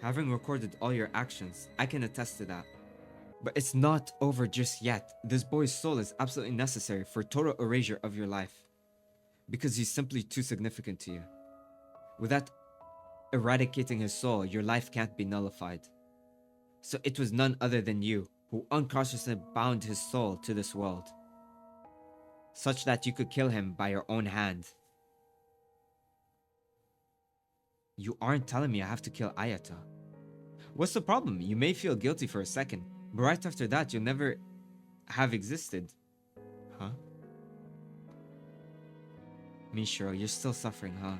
Having recorded all your actions, I can attest to that. But it's not over just yet. This boy's soul is absolutely necessary for total erasure of your life, because he's simply too significant to you. Without eradicating his soul, your life can't be nullified. So it was none other than you who unconsciously bound his soul to this world, such that you could kill him by your own hand. You aren't telling me I have to kill Ayata. What's the problem? You may feel guilty for a second, but right after that, you'll never have existed. Huh? Mishiro, you're still suffering, huh?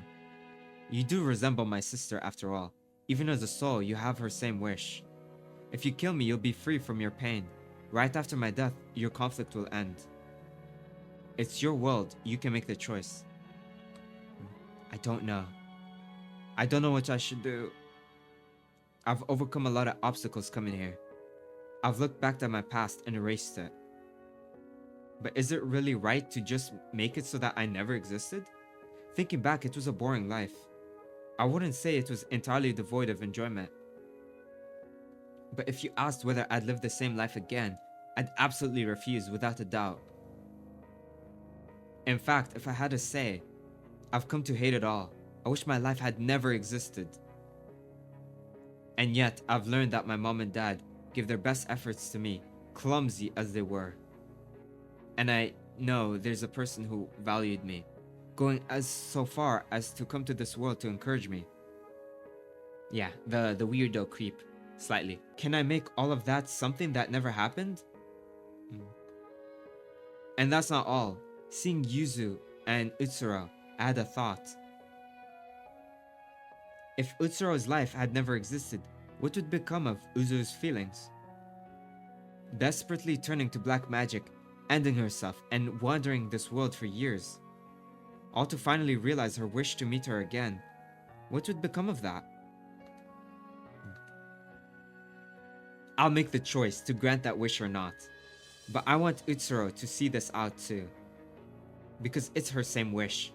You do resemble my sister after all. Even as a soul, you have her same wish. If you kill me, you'll be free from your pain. Right after my death, your conflict will end. It's your world. You can make the choice. I don't know. I don't know what I should do. I've overcome a lot of obstacles coming here. I've looked back at my past and erased it. But is it really right to just make it so that I never existed? Thinking back, it was a boring life. I wouldn't say it was entirely devoid of enjoyment. But if you asked whether I'd live the same life again, I'd absolutely refuse without a doubt. In fact, if I had to say, I've come to hate it all. I wish my life had never existed. And yet, I've learned that my mom and dad gave their best efforts to me, clumsy as they were. And I know there's a person who valued me, going so far as to come to this world to encourage me. Yeah, the weirdo creep, slightly. Can I make all of that something that never happened? And that's not all. Seeing Yuzu and Utsuro, I had a thought. If Utsuro's life had never existed, what would become of Uzu's feelings? Desperately turning to black magic, ending herself, and wandering this world for years, all to finally realize her wish to meet her again, what would become of that? I'll make the choice to grant that wish or not, but I want Utsuro to see this out too, because it's her same wish,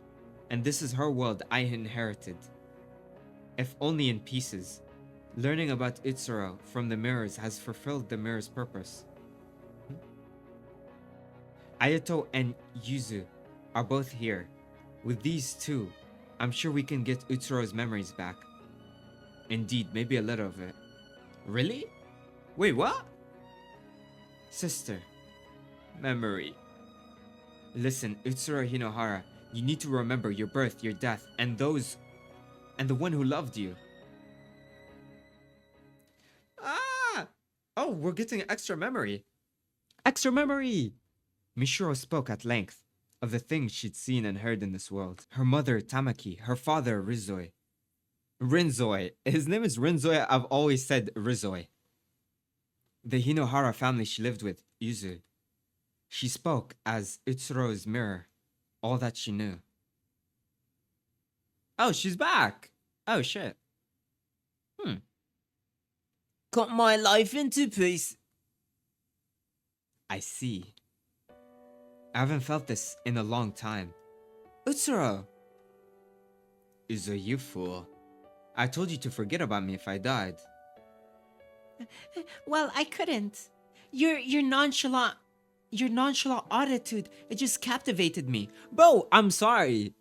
and this is her world I inherited. If only in pieces, learning about Utsuro from the mirrors has fulfilled the mirror's purpose. Ayato and Yuzu are both here. With these two, I'm sure we can get Utsuro's memories back. Indeed, maybe a little of it. Really? Wait, what? Sister. Memory. Listen, Utsuro Hinohara, you need to remember your birth, your death, and the one who loved you. Ah! Oh, we're getting extra memory. Extra memory! Mishiro spoke at length of the things she'd seen and heard in this world. Her mother, Tamaki, her father, Rizoi. Rinzoi. His name is Rinzoi, I've always said Rizoi. The Hinohara family she lived with, Yuzu. She spoke as Utsuro's mirror, all that she knew. Oh, she's back! Oh, shit. Cut my life into pieces. I see. I haven't felt this in a long time. Utsuro! Uzo, you fool. I told you to forget about me if I died. Well, I couldn't. Your nonchalant attitude, it just captivated me. Bro, I'm sorry.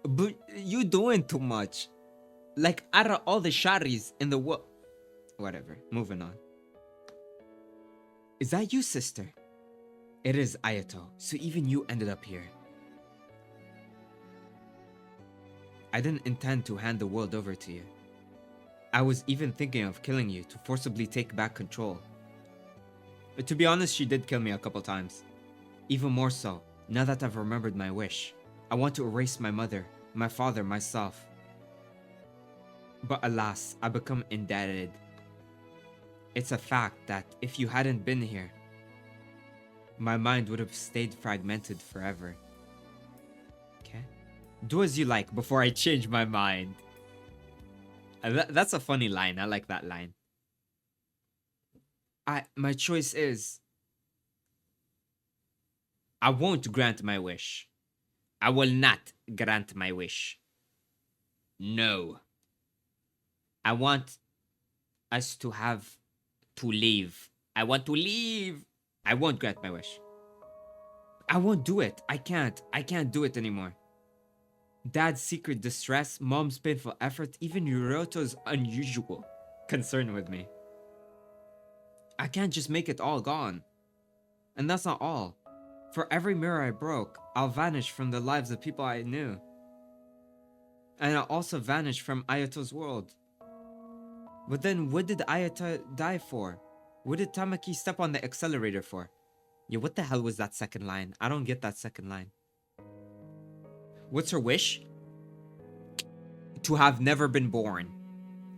But you doing too much. Like, out of all the sharis in the world. Whatever, moving on. Is that you, sister? It is, Ayato. So even you ended up here. I didn't intend to hand the world over to you. I was even thinking of killing you to forcibly take back control. But to be honest, she did kill me a couple times. Even more so, now that I've remembered my wish. I want to erase my mother, my father, myself. But alas, I become indebted. It's a fact that if you hadn't been here, my mind would have stayed fragmented forever. Okay? Do as you like before I change my mind. That's a funny line. I like that line. My choice is... I won't grant my wish. I will not grant my wish. No. I want us to have to leave. I want to leave. I won't grant my wish. I won't do it. I can't do it anymore. Dad's secret distress, mom's painful effort, even Yuroto's unusual concern with me. I can't just make it all gone. And that's not all. For every mirror I broke, I'll vanish from the lives of people I knew. And I'll also vanish from Ayato's world. But then what did Ayato die for? What did Tamaki step on the accelerator for? Yeah, what the hell was that second line? I don't get that second line. What's her wish? To have never been born.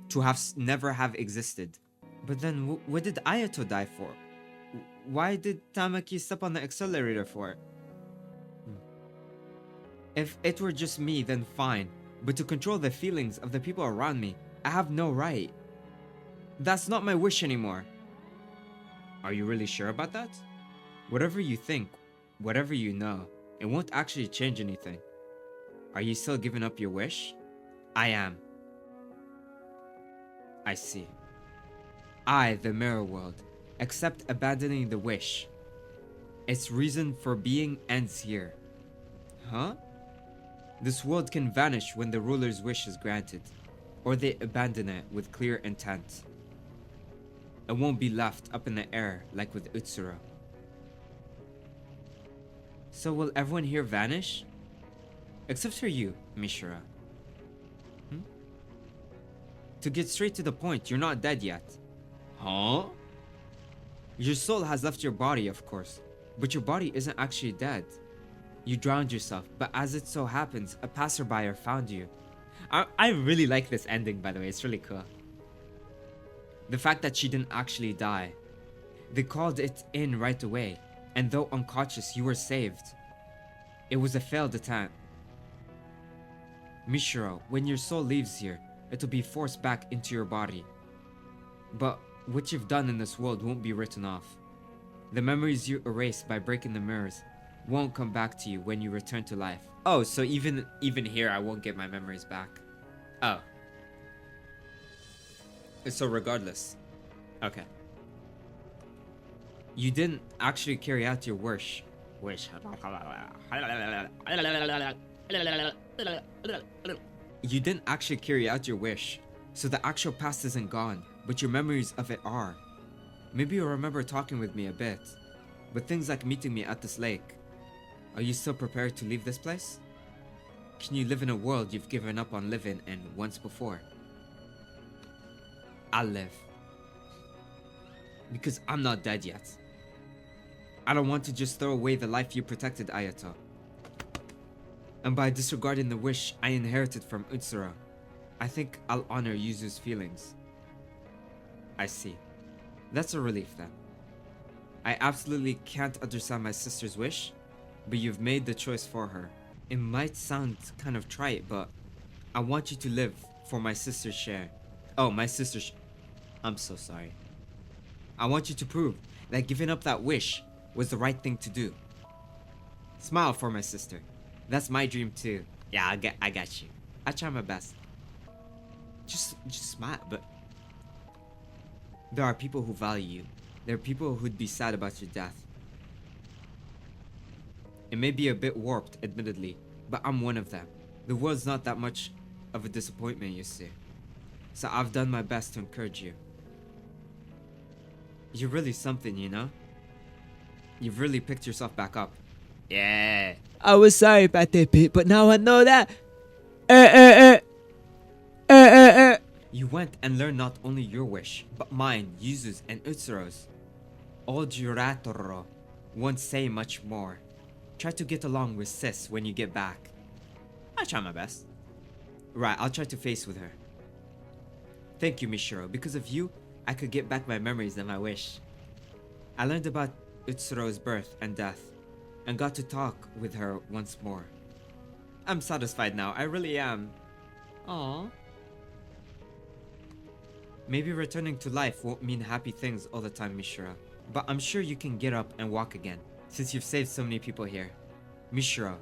To have never have existed. But then what did Ayato die for? Why did Tamaki step on the accelerator for? If it were just me, then fine. But to control the feelings of the people around me, I have no right. That's not my wish anymore. Are you really sure about that? Whatever you think, whatever you know, it won't actually change anything. Are you still giving up your wish? I am. I see. I, the mirror world, accept abandoning the wish. Its reason for being ends here. Huh? This world can vanish when the ruler's wish is granted, or they abandon it with clear intent. It won't be left up in the air like with Utsuro. So will everyone here vanish? Except for you, Mishra. To get straight to the point, you're not dead yet. Huh? Your soul has left your body, of course, but your body isn't actually dead. You drowned yourself, but as it so happens, a passerby found you. I really like this ending, by the way. It's really cool. The fact that she didn't actually die. They called it in right away, and though unconscious, you were saved. It was a failed attempt. Mishra, when your soul leaves here, it'll be forced back into your body. But what you've done in this world won't be written off. The memories you erased by breaking the mirrors won't come back to you when you return to life. Oh, so even here I won't get my memories back. Oh. So regardless. Okay. You didn't actually carry out your wish. You didn't actually carry out your wish, so the actual past isn't gone, but your memories of it are. Maybe you'll remember talking with me a bit, but things like meeting me at this lake. Are you still prepared to leave this place? Can you live in a world you've given up on living in once before? I'll live. Because I'm not dead yet. I don't want to just throw away the life you protected, Ayato. And by disregarding the wish I inherited from Utsura, I think I'll honor Yuzu's feelings. I see. That's a relief then. I absolutely can't understand my sister's wish, but you've made the choice for her. It might sound kind of trite, but I want you to live for my sister's share. Oh, my sister's... I'm so sorry. I want you to prove that giving up that wish was the right thing to do. Smile for my sister. That's my dream too. Yeah, I got you. I try my best. Just smile, but... There are people who value you. There are people who'd be sad about your death. It may be a bit warped, admittedly, but I'm one of them. The world's not that much of a disappointment, you see. So I've done my best to encourage you. You're really something, you know? You've really picked yourself back up. Yeah. I was sorry about that bit, but now I know that. You went and learned not only your wish, but mine, Yuzu's, and Utsuro's. Old Juratoro won't say much more. Try to get along with Sis when you get back. I try my best. Right, I'll try to face with her. Thank you, Mishiro. Because of you, I could get back my memories and my wish. I learned about Utsuro's birth and death, and got to talk with her once more. I'm satisfied now, I really am. Aww. Maybe returning to life won't mean happy things all the time, Mishra, but I'm sure you can get up and walk again, since you've saved so many people here. Mishra,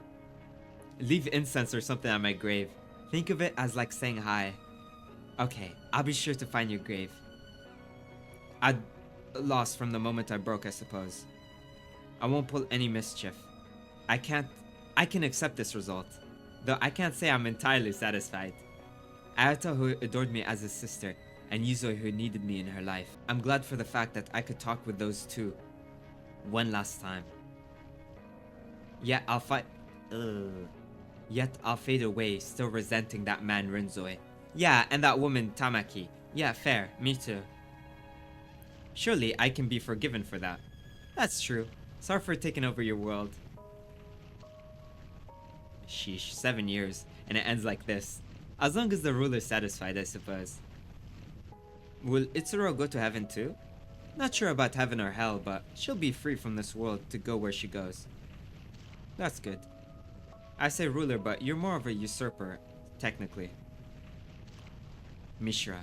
leave incense or something at my grave. Think of it as like saying hi. Okay, I'll be sure to find your grave. I'd lost from the moment I broke, I suppose. I won't pull any mischief. I can accept this result, though I can't say I'm entirely satisfied. Ayata, who adored me as a sister, and Yuzo, who needed me in her life. I'm glad for the fact that I could talk with those two one last time. Yet I'll fade away, still resenting that man Rinzoi. Yeah, and that woman Tamaki. Yeah, fair, me too. Surely I can be forgiven for that. That's true. Sorry for taking over your world. Sheesh, 7 years, and it ends like this. As long as the ruler's satisfied, I suppose. Will Itsuro go to heaven too? Not sure about heaven or hell, but she'll be free from this world to go where she goes. That's good. I say ruler, but you're more of a usurper, technically. Mishra,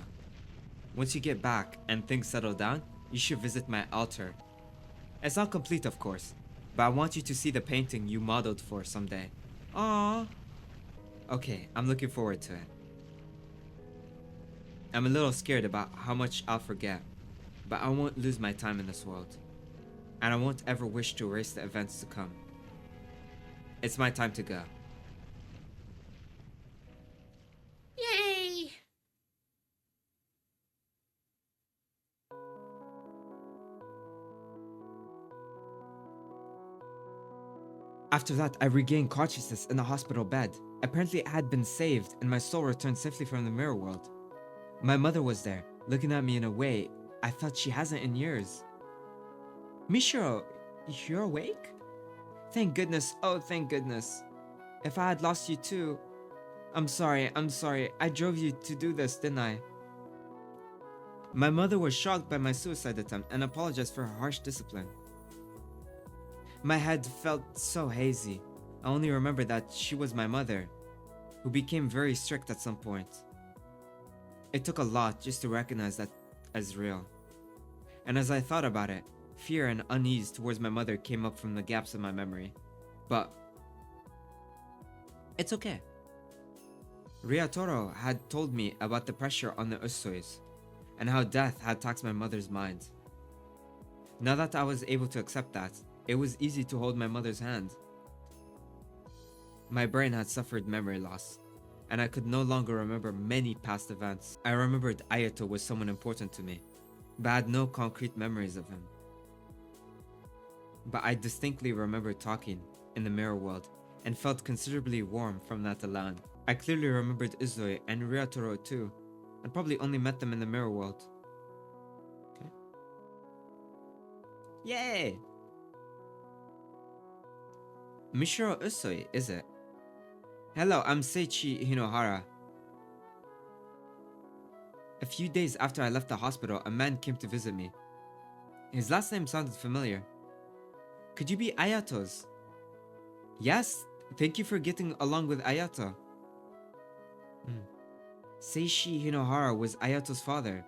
once you get back and things settle down, you should visit my altar. It's not complete, of course, but I want you to see the painting you modeled for someday. Aww. Okay, I'm looking forward to it. I'm a little scared about how much I'll forget, but I won't lose my time in this world. And I won't ever wish to erase the events to come. It's my time to go. Yay! After that, I regained consciousness in the hospital bed. Apparently, I had been saved and my soul returned safely from the mirror world. My mother was there, looking at me in a way I felt she hasn't in years. Mishiro, you're awake? Thank goodness, oh thank goodness. If I had lost you too. I'm sorry. I drove you to do this, didn't I? My mother was shocked by my suicide attempt and apologized for her harsh discipline. My head felt so hazy. I only remember that she was my mother, who became very strict at some point. It took a lot just to recognize that as real. And as I thought about it, fear and unease towards my mother came up from the gaps in my memory. But it's okay. Ryotaro had told me about the pressure on the Usois, and how death had taxed my mother's mind. Now that I was able to accept that, it was easy to hold my mother's hand. My brain had suffered memory loss, and I could no longer remember many past events. I remembered Ayato was someone important to me, but I had no concrete memories of him. But I distinctly remember talking in the mirror world and felt considerably warm from that alone. I clearly remembered Izoi and Ryotaro too, and probably only met them in the mirror world. Okay. Yay! Mishiro Usui, is it? Hello, I'm Seichi Hinohara. A few days after I left the hospital, a man came to visit me. His last name sounded familiar. Could you be Ayato's? Yes, thank you for getting along with Ayato. Seishi Hinohara was Ayato's father,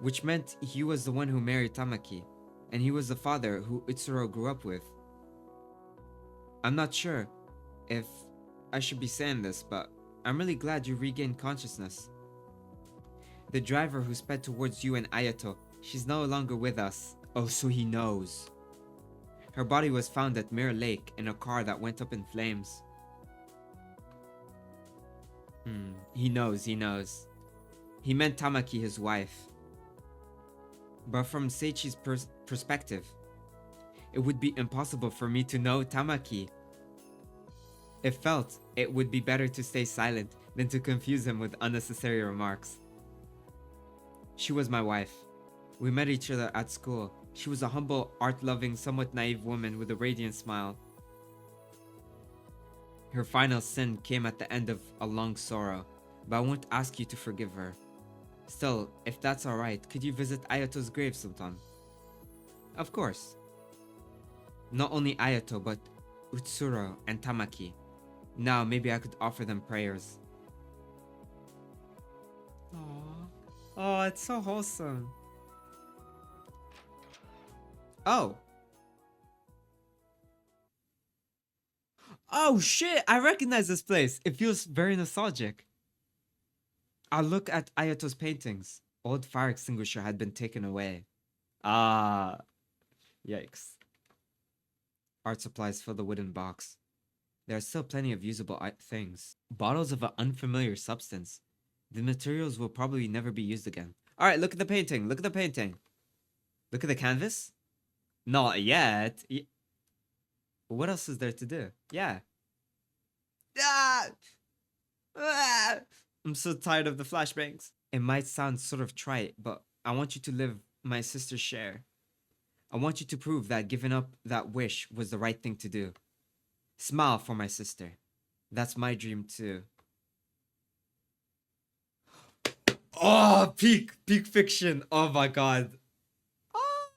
which meant he was the one who married Tamaki, and he was the father who Utsuro grew up with. I'm not sure if I should be saying this, but I'm really glad you regained consciousness. The driver who sped towards you and Ayato, she's no longer with us. Oh, so he knows. Her body was found at Mirror Lake in a car that went up in flames. He knows. He meant Tamaki his wife. But from Seichi's perspective, it would be impossible for me to know Tamaki. It felt it would be better to stay silent than to confuse him with unnecessary remarks. She was my wife. We met each other at school. She was a humble, art-loving, somewhat naive woman with a radiant smile. Her final sin came at the end of a long sorrow, but I won't ask you to forgive her. Still, if that's alright, could you visit Ayato's grave sometime? Of course. Not only Ayato, but Utsuro and Tamaki. Now, maybe I could offer them prayers. Aww. Oh, it's so wholesome. Oh. Oh shit, I recognize this place. It feels very nostalgic. I'll look at Ayato's paintings. Old fire extinguisher had been taken away. Ah. Yikes. Art supplies fill the wooden box. There are still plenty of usable things. Bottles of an unfamiliar substance. The materials will probably never be used again. Alright, look at the painting. Look at the painting. Look at the canvas. Not yet. What else is there to do? Yeah. Ah! Ah! I'm so tired of the flashbangs. It might sound sort of trite, but I want you to live my sister's share. I want you to prove that giving up that wish was the right thing to do. Smile for my sister. That's my dream too. Oh, peak fiction. Oh my god. Oh.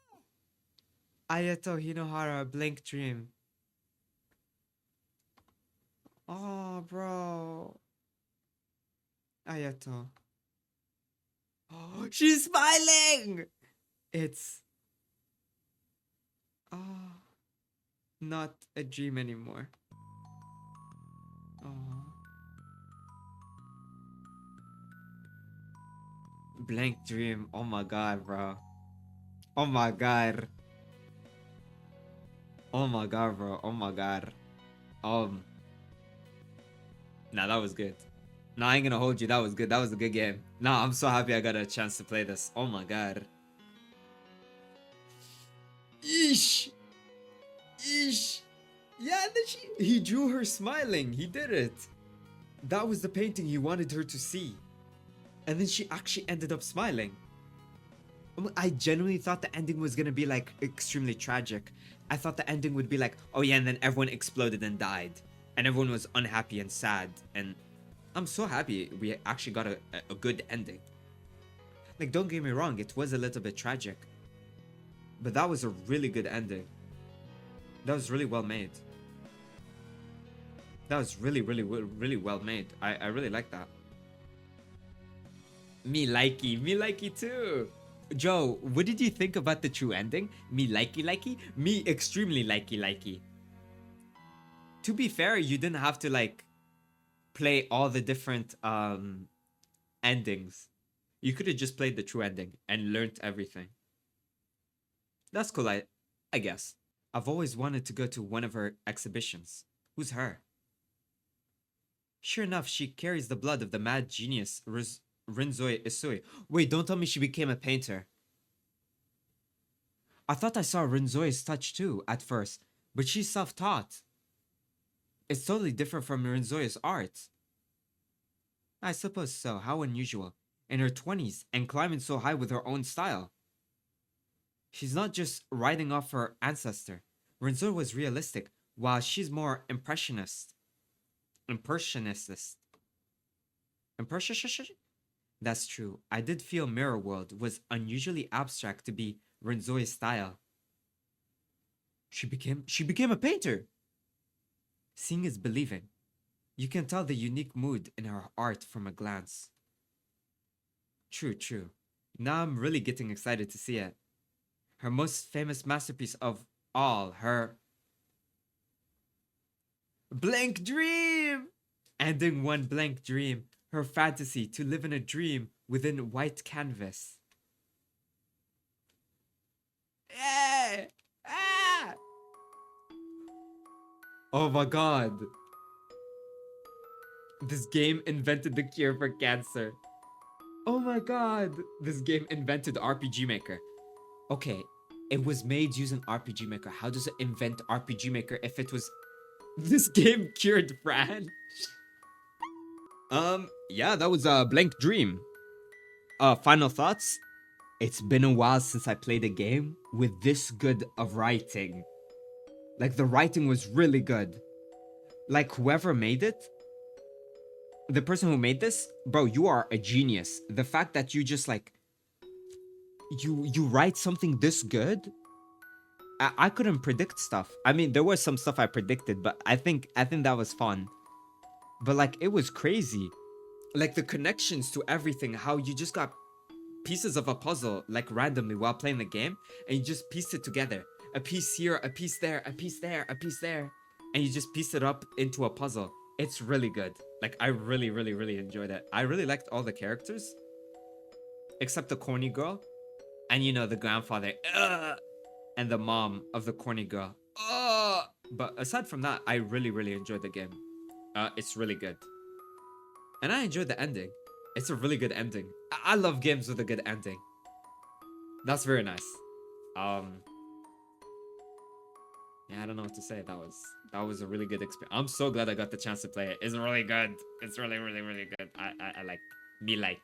Ayato Hinohara, blank dream. Oh, bro. Ayato. Oh, she's smiling! It's... Oh, not a dream anymore. Oh. Blank Dream. Oh my god, bro. Oh my god. Oh my god, bro. Oh my god. Um. Nah, that was good. Nah, I ain't gonna hold you. That was good. That was a good game. Nah, I'm so happy I got a chance to play this. Oh my god. Eesh. Eesh. Yeah, and then he drew her smiling. He did it. That was the painting he wanted her to see. And then she actually ended up smiling. I genuinely thought the ending was gonna be like extremely tragic. I thought the ending would be like, oh yeah, and then everyone exploded and died. And everyone was unhappy and sad. And I'm so happy we actually got a good ending. Like, don't get me wrong, it was a little bit tragic. But that was a really good ending. That was really well made. That was really, really, really well made. I really like that. Me likey too. Joe, what did you think about the true ending? Me likey? Me extremely likey. To be fair, you didn't have to like play all the different endings. You could have just played the true ending and learned everything. That's cool, I guess. I've always wanted to go to one of her exhibitions. Who's her? Sure enough, she carries the blood of the mad genius Rinzoi Isui. Wait, don't tell me she became a painter. I thought I saw Rinzoi's touch too at first, but she's self-taught. It's totally different from Rinzoi's art. I suppose so. How unusual. In her 20s and climbing so high with her own style. She's not just riding off her ancestor. Rinzoi was realistic, while she's more impressionist. Impressionist. That's true. I did feel Mirror World was unusually abstract to be Rinzoi's style. She became a painter. Seeing is believing. You can tell the unique mood in her art from a glance. True. Now I'm really getting excited to see it. Her most famous masterpiece of all, her Blank Dream! Ending one blank dream, her fantasy to live in a dream within white canvas. Oh my god. This game invented the cure for cancer. Oh my god. This game invented RPG Maker. Okay, it was made using RPG Maker. How does it invent RPG Maker if it was... This game cured Fran? Yeah, that was a Blank Dream. Final thoughts? It's been a while since I played a game with this good of writing. Like, the writing was really good. Like, whoever made it, the person who made this, bro, you are a genius. The fact that you just, like, you write something this good, I couldn't predict stuff. I mean, there was some stuff I predicted, but I think that was fun. But, like, it was crazy. Like, the connections to everything, how you just got pieces of a puzzle, like, randomly while playing the game, and you just pieced it together. A piece here, a piece there, a piece there, a piece there. And you just piece it up into a puzzle. It's really good. Like, I really enjoyed it. I really liked all the characters. Except the corny girl. And, you know, the grandfather. And the mom of the corny girl. But aside from that, I really enjoyed the game. It's really good. And I enjoyed the ending. It's a really good ending. I love games with a good ending. That's very nice. Yeah, I don't know what to say. That was a really good experience. I'm so glad I got the chance to play it. It's really good. It's really good. I like. Me like.